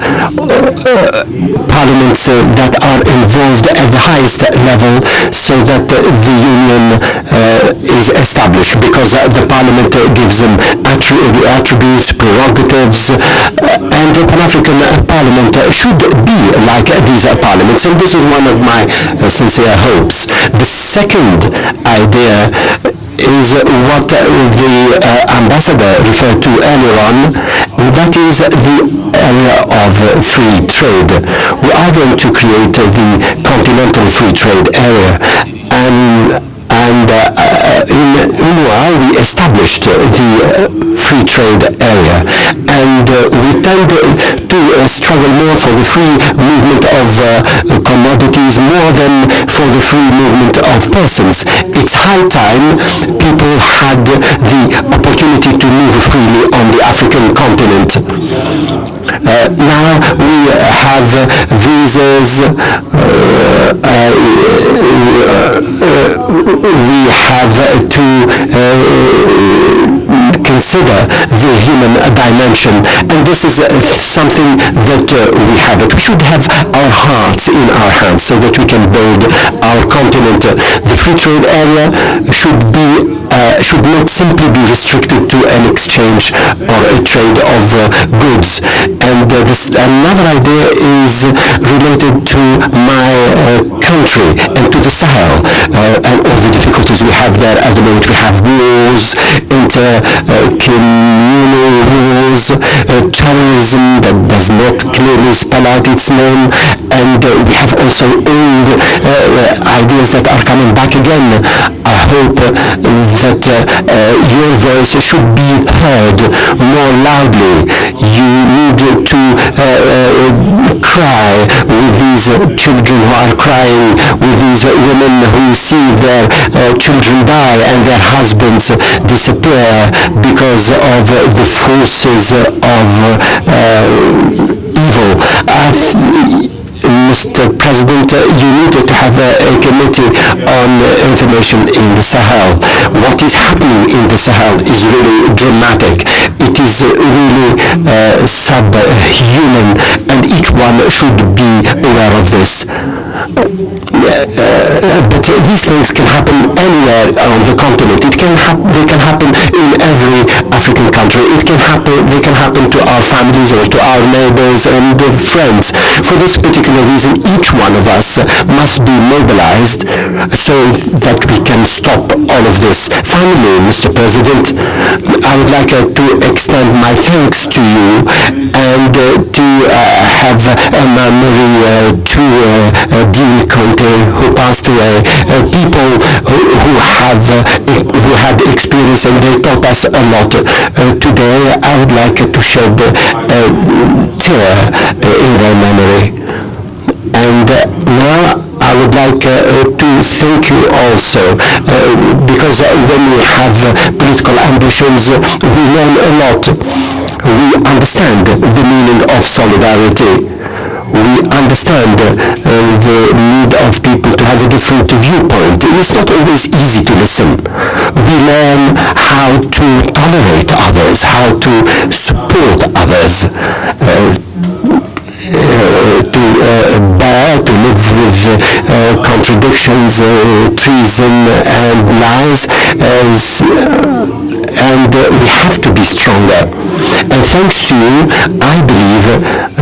parliaments that are involved at the highest level, so that the union is established, because the Parliament gives them attributes, prerogatives, and the Pan-African Parliament should be like these parliaments, and this is one of my sincere hopes. The second idea is what the ambassador referred to earlier on, that is the area of free trade. We are going to create the continental free trade area, and in UNUA we established the free trade area, and we tend to struggle more for the free movement of commodities more than for the free movement of persons. It's high time people had the opportunity to move freely on the African continent. Now we have visas, we have to consider the human dimension, and this is something that we have. We should have our hearts in our hands so that we can build our continent. The free trade area should not simply be restricted to an exchange or a trade of goods. And another idea is related to my country and to the Sahel and all the difficulties we have there at the moment. We have wars, inter-communal wars, terrorism that does not clearly spell out its name, and we have also old ideas that are coming back again. I hope that your voice should be heard more loudly. You need to cry with these children who are crying, with these women who see their children die and their husbands disappear because of the forces of evil. Mr. President, you needed to have a committee on information in the Sahel. What is happening in the Sahel is really dramatic. It is really subhuman, and each one should be aware of this. But these things can happen anywhere on the continent. They can happen in every African country. They can happen to our families or to our neighbors and friends. For this particular reason, each one of us must be mobilized so that we can stop all of this. Finally, Mr. President, I would like to extend my thanks to you and to have a memory to Dean Conte, who passed away, people who had experience, and they taught us a lot. Today, I would like to shed a tear in their memory. And now I would like to thank you also, because when we have political ambitions, we learn a lot. We understand the meaning of solidarity. We understand the need of people to have a different viewpoint. It's not always easy to listen. We learn how to tolerate others, how to support others, to bear, to live with contradictions, treason and lies, and we have to be stronger. And thanks to you, I believe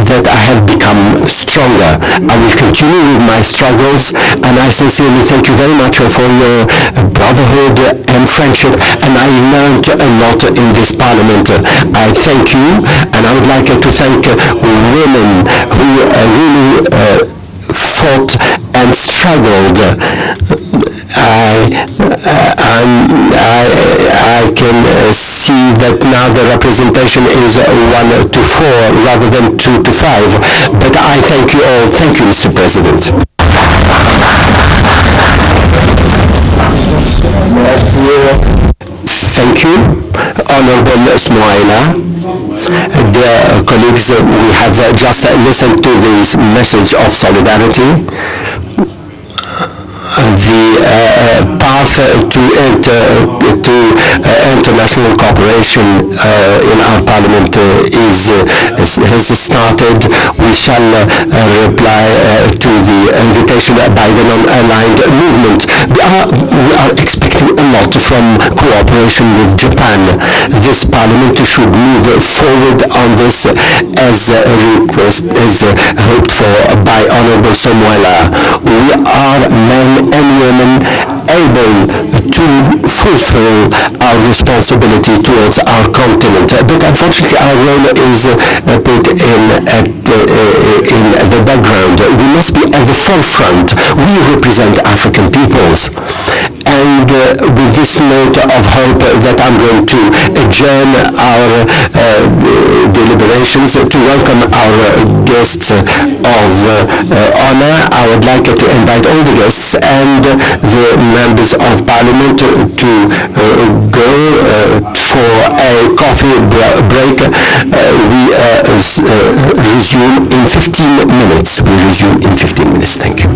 that I have become stronger. I will continue with my struggles, and I sincerely thank you very much for your brotherhood and friendship, and I learned a lot in this parliament. I thank you, and I would like to thank women who really fought and struggled. I can see that now the representation is 1 to 4 rather than 2 to 5. But I thank you all. Thank you, Mr. President. Thank you, Honorable Smoila. Dear colleagues, we have just listened to this message of solidarity. The path to international cooperation in our parliament has started. We shall reply to the invitation by the non-aligned movement. We are expecting a lot from cooperation with Japan. This parliament should move forward on this as hoped for by Honorable Samuela. We are men and women able to fulfill our responsibility towards our continent. But unfortunately, our role is put in the background. We must be at the forefront. We represent African peoples. And with this note of hope that I'm going to adjourn our deliberations to welcome our guests of honor, I would like to invite all the guests and the members of parliament to go for a coffee break. We resume in 15 minutes. We resume in 15 minutes. Thank you.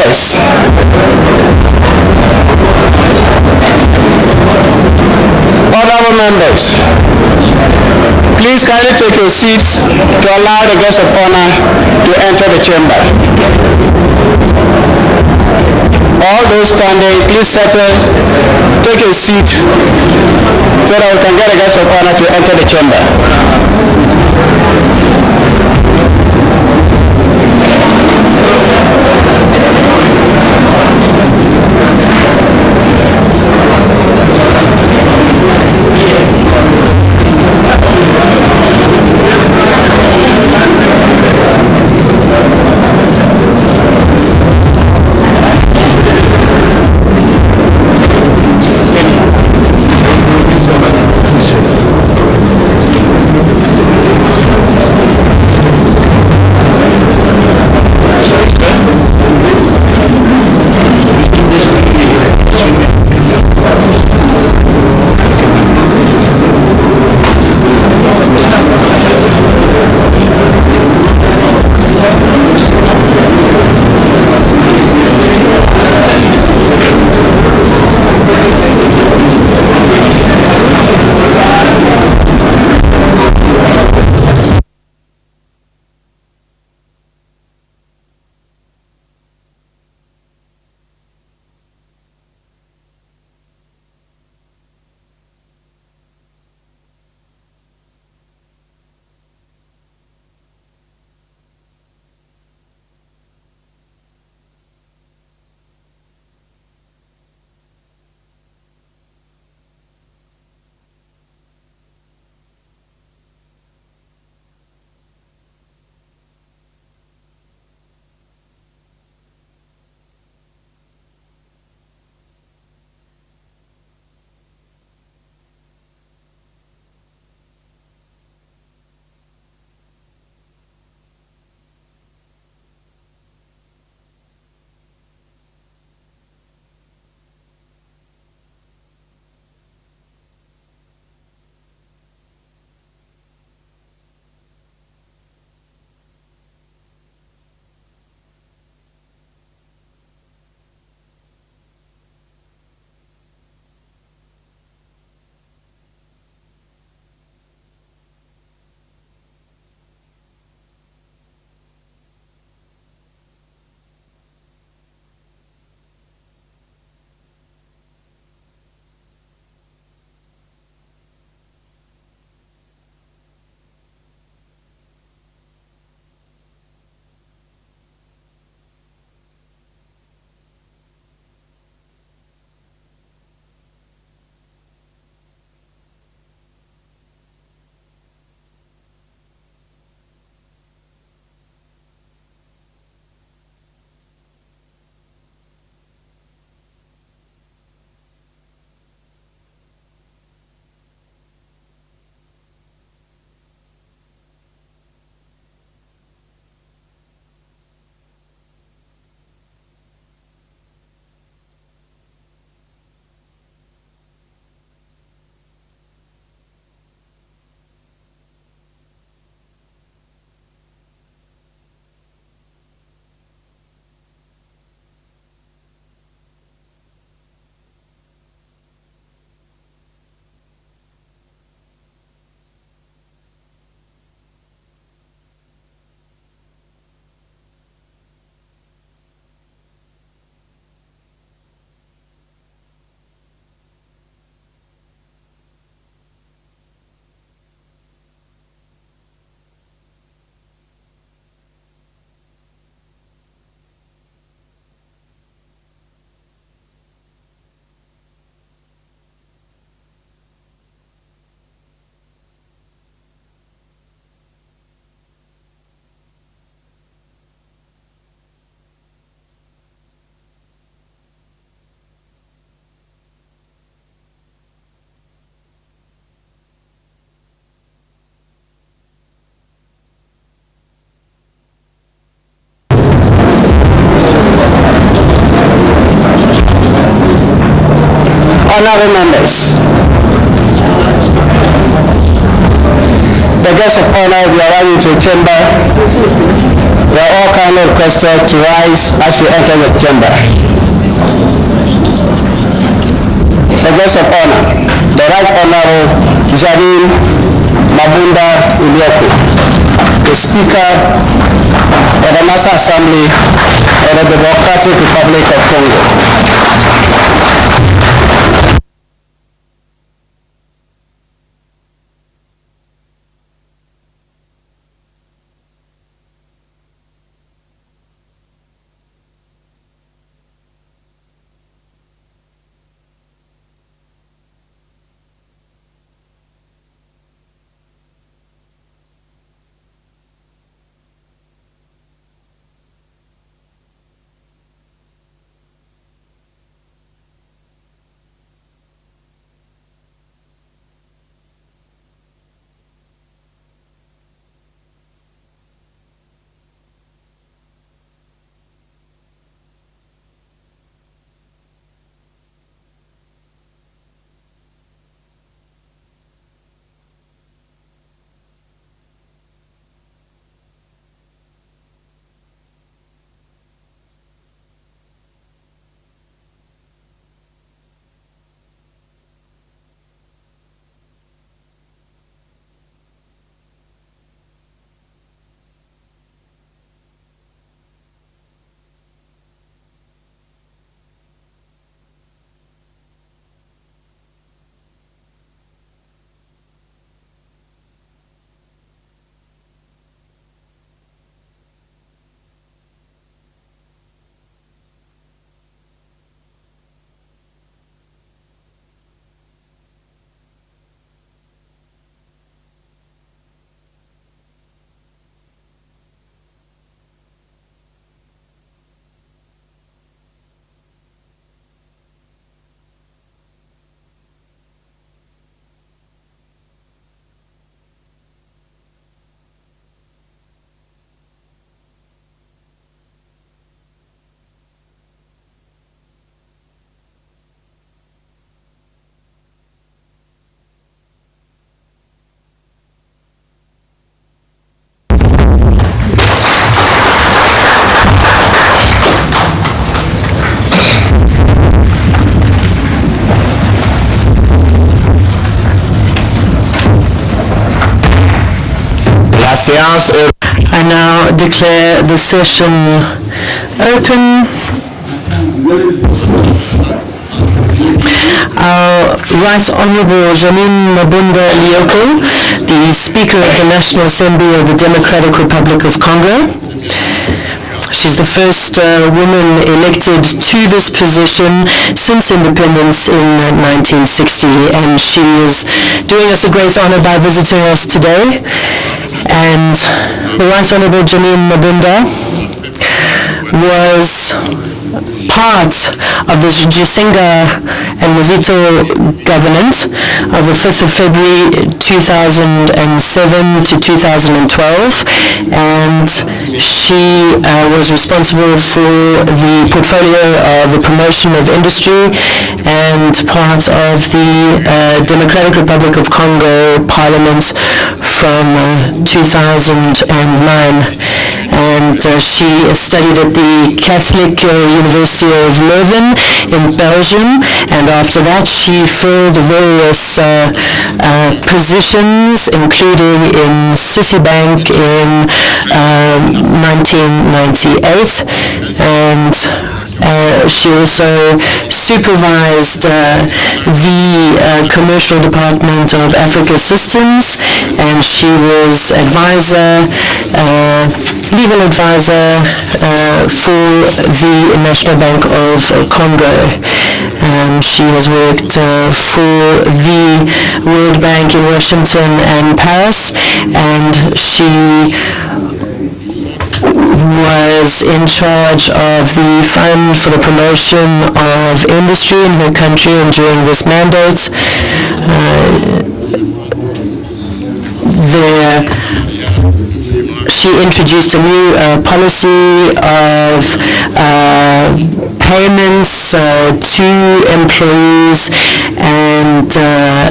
members. Honorable members, please kindly take your seats to allow the guest of honor to enter the chamber. All those standing, please settle, take a seat so that we can get a guest of honor to enter the chamber. Honorable members, the guests of honor will arrive into the chamber You are all kindly requested to rise as you enter the chamber. The guest of honor, the Right Honorable Jeanine Mabunda Lioko, the Speaker of the National Assembly of the Democratic Republic of Congo. I now declare the session open. Our Right Honorable Jeanine Mabunda Lioko, the Speaker of the National Assembly of the Democratic Republic of Congo. She's the first woman elected to this position since independence in 1960, and she is doing us a great honor by visiting us today. And the Right Honorable Jeanine Mabunda was part of the Gisinga and Mozito government of the 5th of February 2007 to 2012, and she was responsible for the portfolio of the promotion of industry and part of the Democratic Republic of Congo Parliament from 2009. And she studied at the Catholic University of Leuven in Belgium, and after that she filled various positions, including in Citibank in 1998, and she also supervised the commercial department of Africa Systems, and she was legal advisor for the National Bank of Congo. She has worked for the World Bank in Washington and Paris, and she was in charge of the fund for the promotion of industry in her country, and during this mandate she introduced a new policy of payments to employees and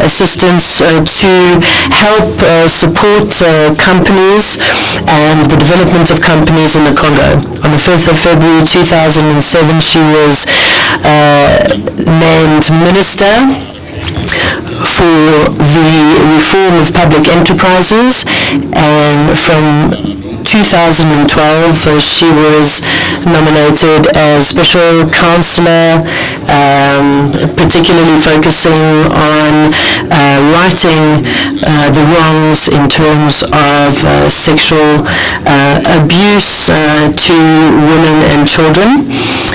assistance to help support companies and the development of companies in the Congo. On the 5th of February 2007, she was named Minister for the reform of public enterprises, and from 2012 she was nominated as Special Counselor, particularly focusing on righting the wrongs in terms of sexual abuse to women and children.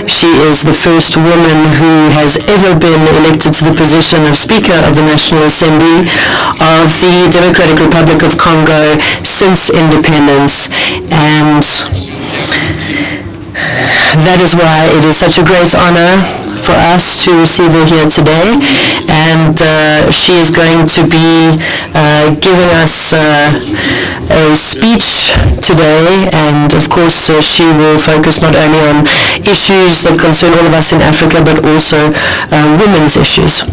She is the first woman who has ever been elected to the position of Speaker of the National Assembly of the Democratic Republic of Congo since independence, and that is why it is such a great honor for us to receive her here today. And she is going to be giving us a speech today, and of course she will focus not only on issues that concern all of us in Africa, but also women's issues.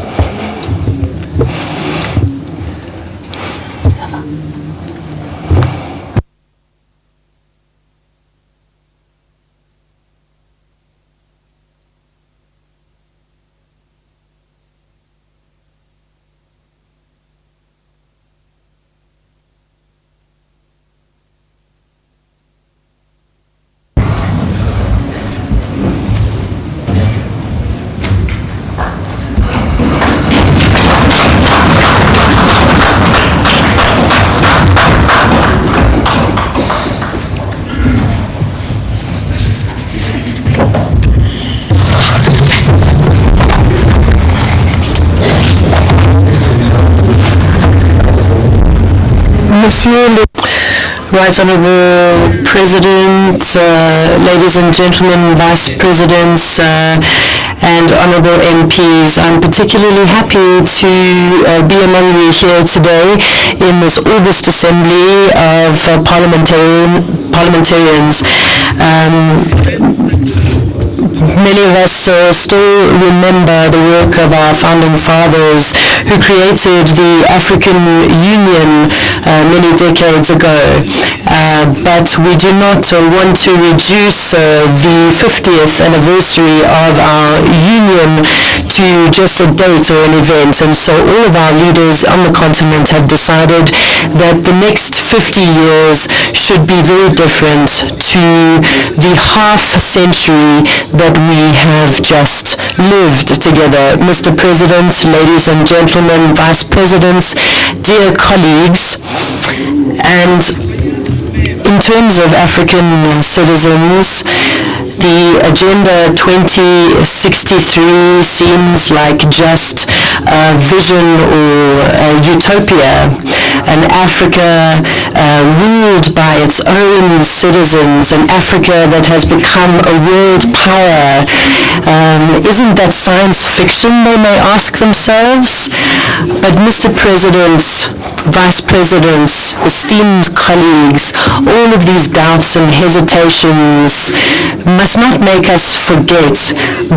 Right Honourable President, ladies and gentlemen, Vice Presidents, and Honourable MPs, I'm particularly happy to be among you here today in this August Assembly of parliamentarians. Many of us still remember the work of our founding fathers who created the African Union many decades ago. But we do not want to reduce the 50th anniversary of our union to just a date or an event. And so all of our leaders on the continent have decided that the next 50 years should be very different to the half century that we have just lived together. Mr. President, ladies and gentlemen, Vice Presidents, dear colleagues, and in terms of African citizens, the Agenda 2063 seems like just a vision or a utopia. An Africa ruled by its own citizens, an Africa that has become a world power. Isn't that science fiction, they may ask themselves? But Mr. President, Vice Presidents, esteemed colleagues, all of these doubts and hesitations must not make us forget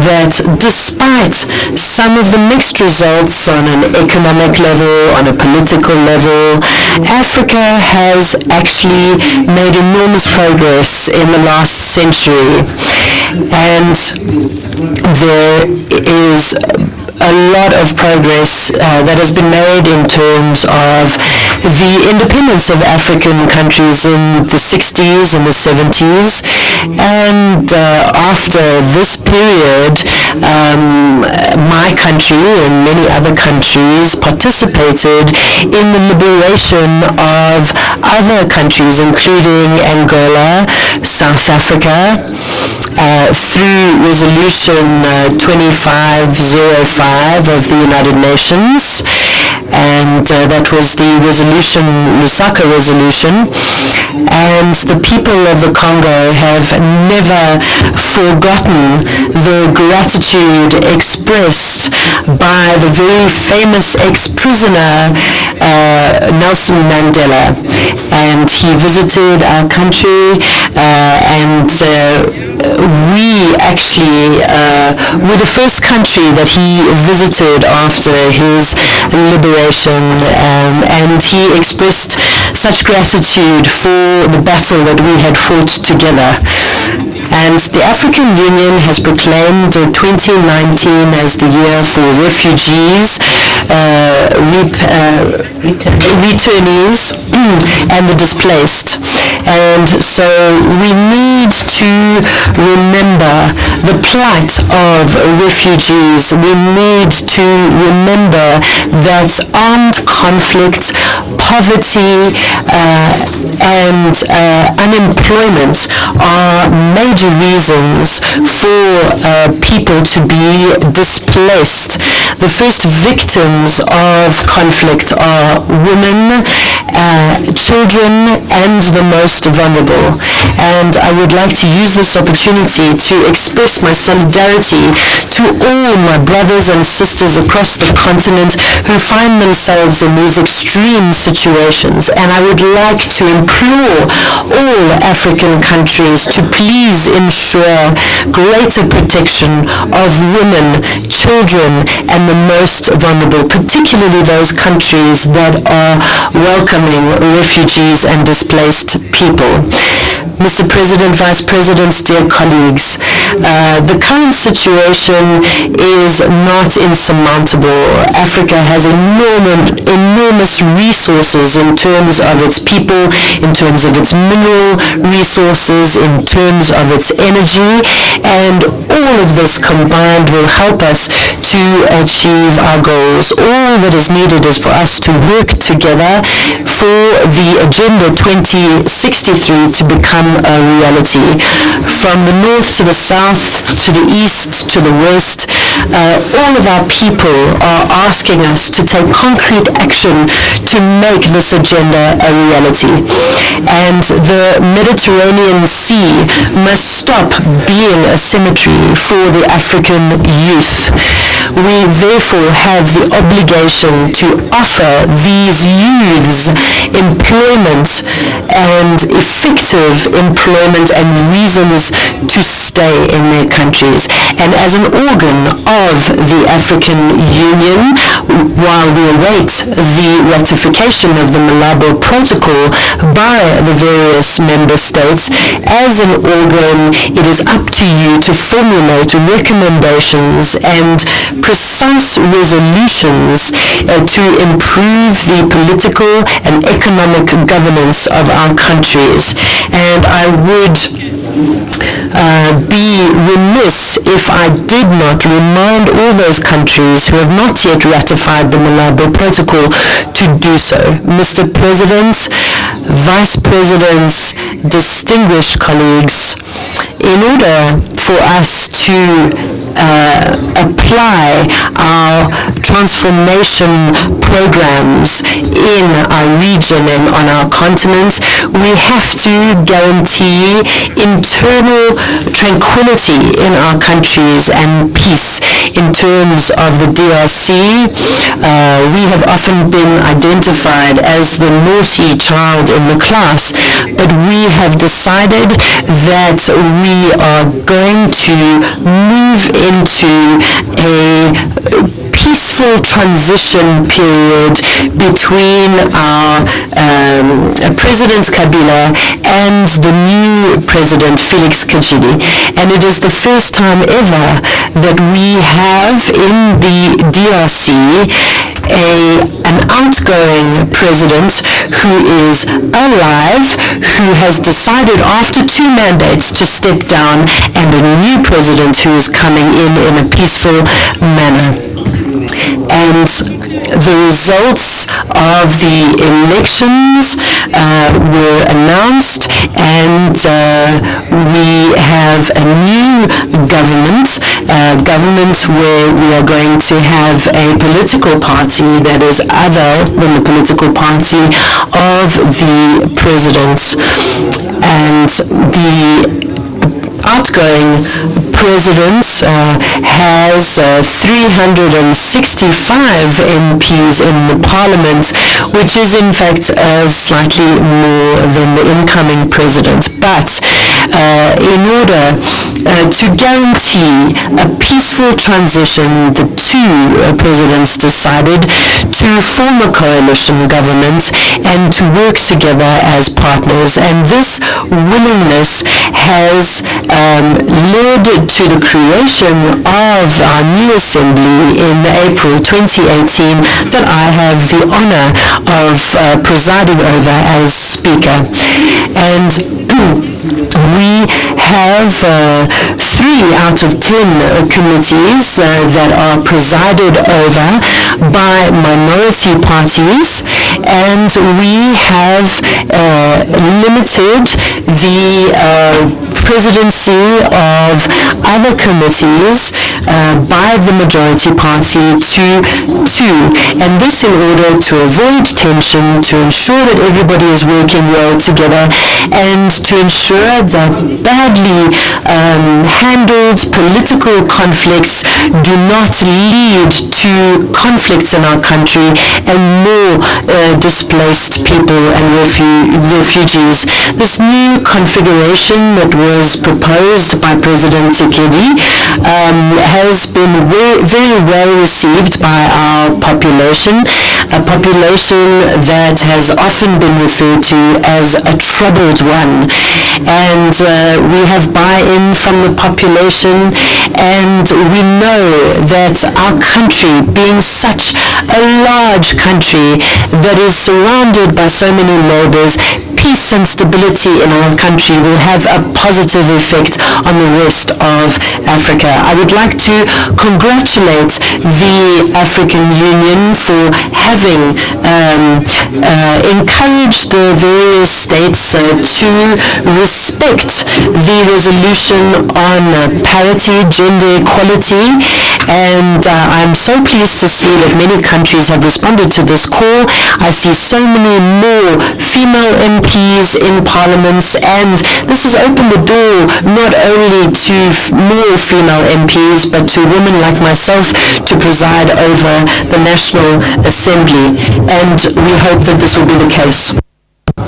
that despite some of the mixed results on an economic level, on a political level, Africa has actually made enormous progress in the last century. And there is a lot of progress that has been made in terms of the independence of African countries in the 60s and the 70s. And after this period, my country and many other countries participated in the liberation of other countries, including Angola, South Africa, through Resolution 2505 of the United Nations, and that was the Lusaka resolution. And the people of the Congo have never forgotten the gratitude expressed by the very famous ex-prisoner Nelson Mandela, and he visited our country, and we actually were the first country that he visited after his liberation, and he expressed such gratitude for the battle that we had fought together. And the African Union has proclaimed 2019 as the year for refugees, returnees, and the displaced. And so we need to remember the plight of refugees. We need to remember that armed conflict, poverty, and unemployment are major reasons for people to be displaced. The first victims of conflict are women, children, and the most vulnerable. And I would like to use this opportunity to express my solidarity to all my brothers and sisters across the continent who find themselves in these extreme situations. And I would like to implore all African countries to please ensure greater protection of women, children, and the most vulnerable, particularly those countries that are welcoming refugees and displaced people. Mr. President, Vice Presidents, dear colleagues, the current situation is not insurmountable. Africa has enormous resources in terms of its people, in terms of its mineral resources, in terms of its energy, and all of this combined will help us to achieve our goals. All that is needed is for us to work together for the Agenda 2063 to become a reality. From the north to the south, to the east, to the west, all of our people are asking us to take concrete action to make this agenda a reality. And the Mediterranean Sea must stop being a cemetery for the African youth. We therefore have the obligation to offer these youths employment and effective employment and reasons to stay in their countries. And as an organ of the African Union, while we await the ratification of the Malabo Protocol by the various member states, as an organ, it is up to you to formulate recommendations and precise resolutions to improve the political and economic governance of our countries. And I would be remiss if I did not remind all those countries who have not yet ratified the Malabo Protocol to do so. Mr. President, Vice Presidents, distinguished colleagues, in order for us to apply our transformation programs in our region and on our continent, we have to guarantee internal tranquility in our countries and peace. In terms of the DRC, we have often been identified as the naughty child in the class, but we have decided that we are going to move into a peaceful transition period between our President Kabila and the new President Felix Tshisekedi. And it is the first time ever that we have in the DRC an outgoing president who is alive, who has decided after 2 mandates to step down, and a new president who is coming in a peaceful manner. And the results of the elections were announced, and we have a new government where we are going to have a political party that is other than the political party of the president. And the outgoing president has 365 MPs in the parliament, which is in fact slightly more than the incoming president. But in order to guarantee a peaceful transition, the two presidents decided to form a coalition government and to work together as partners. And this willingness has led to the creation of our new assembly in April 2018 that I have the honor of presiding over as Speaker. And we have 3 out of 10 committees that are presided over by minority parties, and we have limited the presidency of other committees by the majority party to 2, and this in order to avoid tension, to ensure that everybody is working well together, and to ensure that badly handled political conflicts do not lead to conflicts in our country and more displaced people and refugees. This new configuration that was proposed by President Tshisekedi has been very well received by our population, a population that has often been referred to as a troubled one. And we have buy-in from the population, and we know that our country, being such a large country that is surrounded by so many neighbors, peace and stability in our country will have a positive effect on the rest of Africa. I would like to congratulate the African Union for having encouraged the various states to respect the resolution on parity, gender equality, and I'm so pleased to see that many countries have responded to this call. I see so many more female MPs in parliaments, and this has opened the door not only to more female MPs, but to women like myself to preside over the National Assembly, and we hope that this will be the case.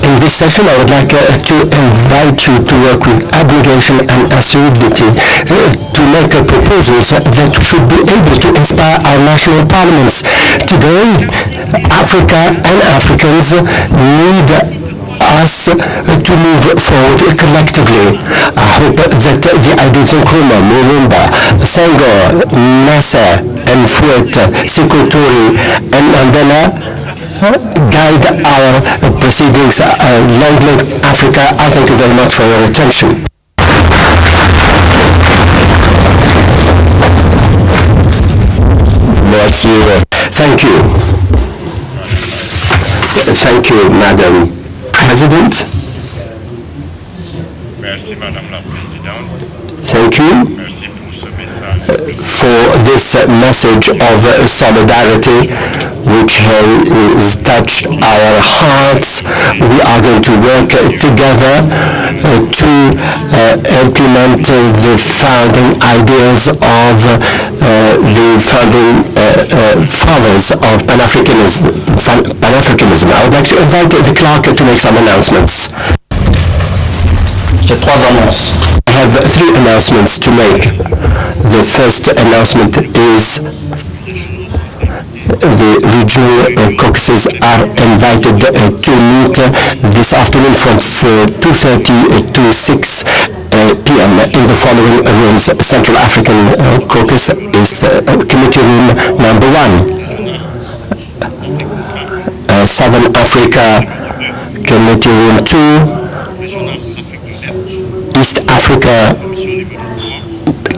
In this session, I would like to invite you to work with abnegation and assiduity to make proposals that should be able to inspire our national parliaments. Today, Africa and Africans need us to move forward collectively. I hope that the ideas of Nkrumah, Mabunda, Senghor, Nasser, and Fouet, Sékou Touré, and Mandela guide our proceedings. Long live Africa. I thank you very much for your attention. Thank you. Thank you, Madam President. Merci, Madame la Présidente. Thank you Merci pour ce message. for this message of solidarity which has touched our hearts. We are going to work together to implement the founding ideals of the founding fathers of Pan-Africanism. I would like to invite the clerk to make some announcements. J'ai 3 annonces. I have 3 announcements to make. The first announcement is the regional caucuses are invited to meet this afternoon from 2:30 to 6 p.m. in the following rooms. Central African Caucus is Committee Room number 1. Southern Africa Committee Room 2. East Africa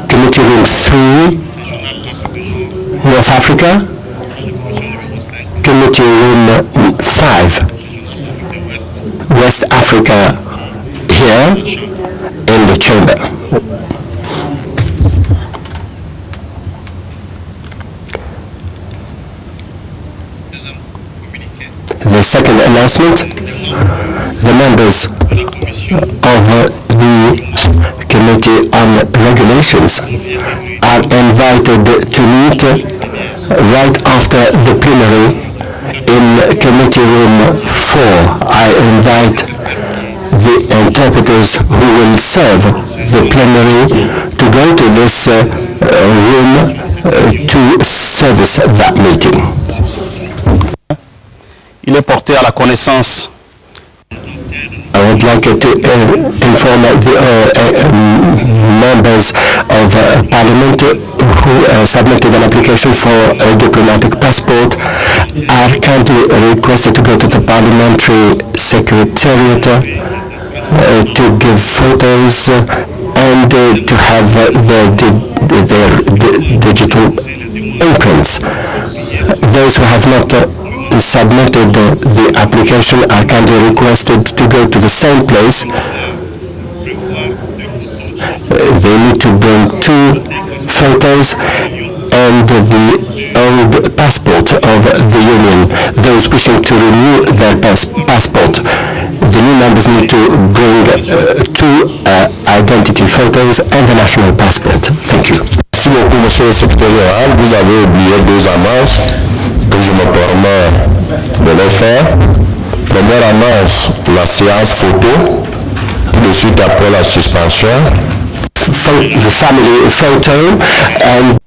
Committee Room 3. North Africa Committee Room 5. West Africa here in the chamber. The second announcement, the members of the committee Committee on Regulations are invited to meet right after the plenary in Committee Room 4. I invite the interpreters who will serve the plenary to go to this room to service that meeting. Il est porté à la connaissance I would like to inform the members of Parliament who submitted an application for a diplomatic passport are kindly requested to go to the Parliamentary Secretariat to give photos and to have their digital imprints. Those who have not submitted the application are kindly requested to go to the same place. They need to bring 2 photos and the old passport of the Union. Those wishing to renew their passport, the new members need to bring 2 identity photos and the national passport. Thank you. Merci beaucoup, Monsieur le Secrétaire général. Vous avez oublié 2 annonces que je me permets de les faire. Première annonce, la séance photo, tout de suite après la suspension. The family photo and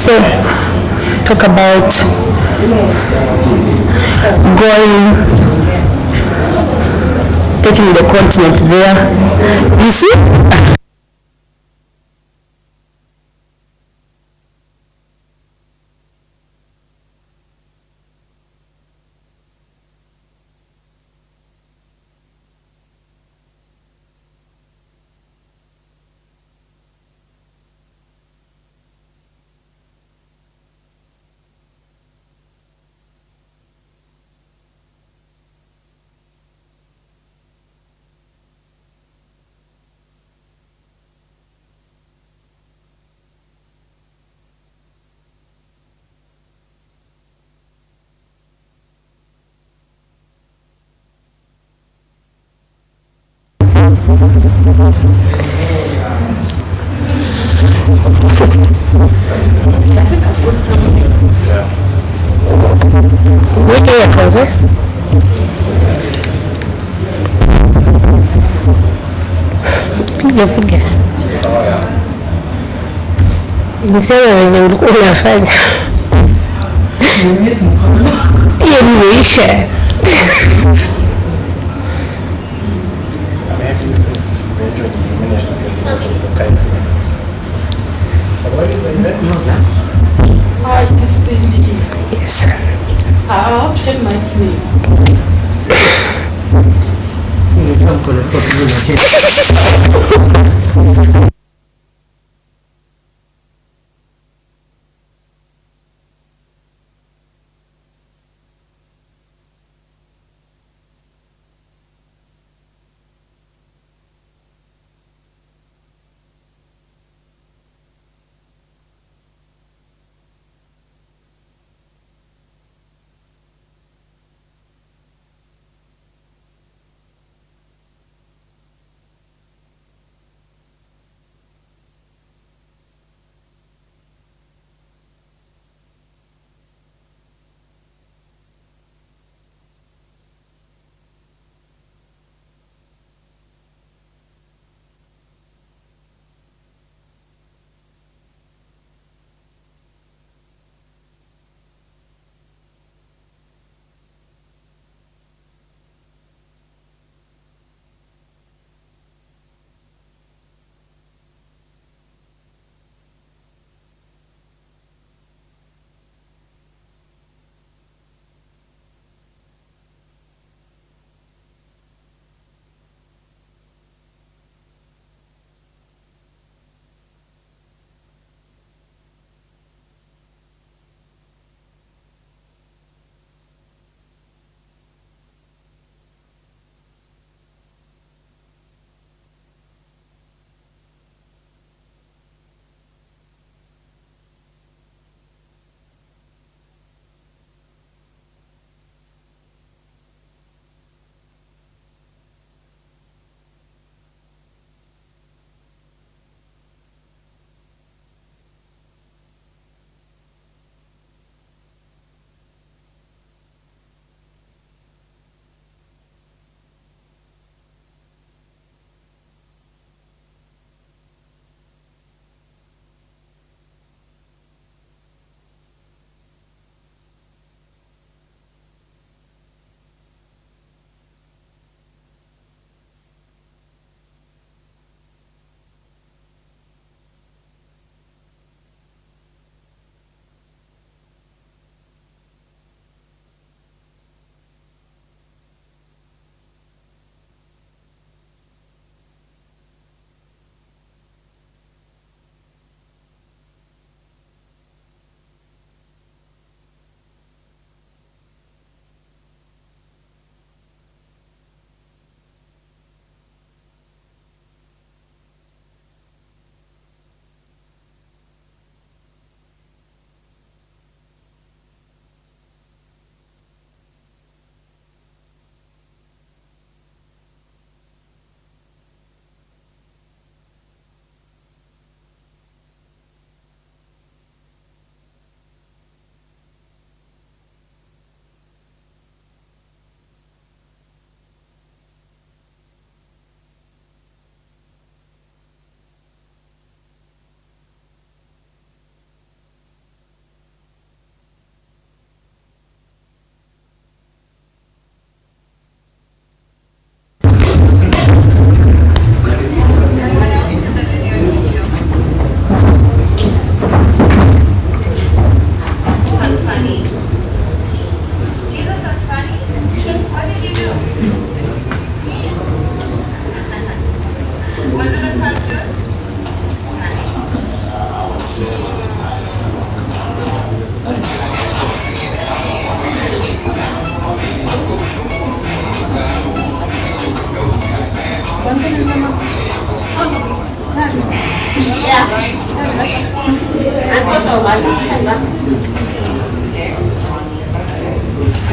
So, talk about going, taking the continent there. You see? Piga. Nisema wenye ulikuwa unafanya. Anyway, share. Yes. I'll check my email.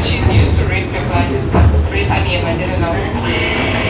She's used to red pepper, red onion, I didn't know.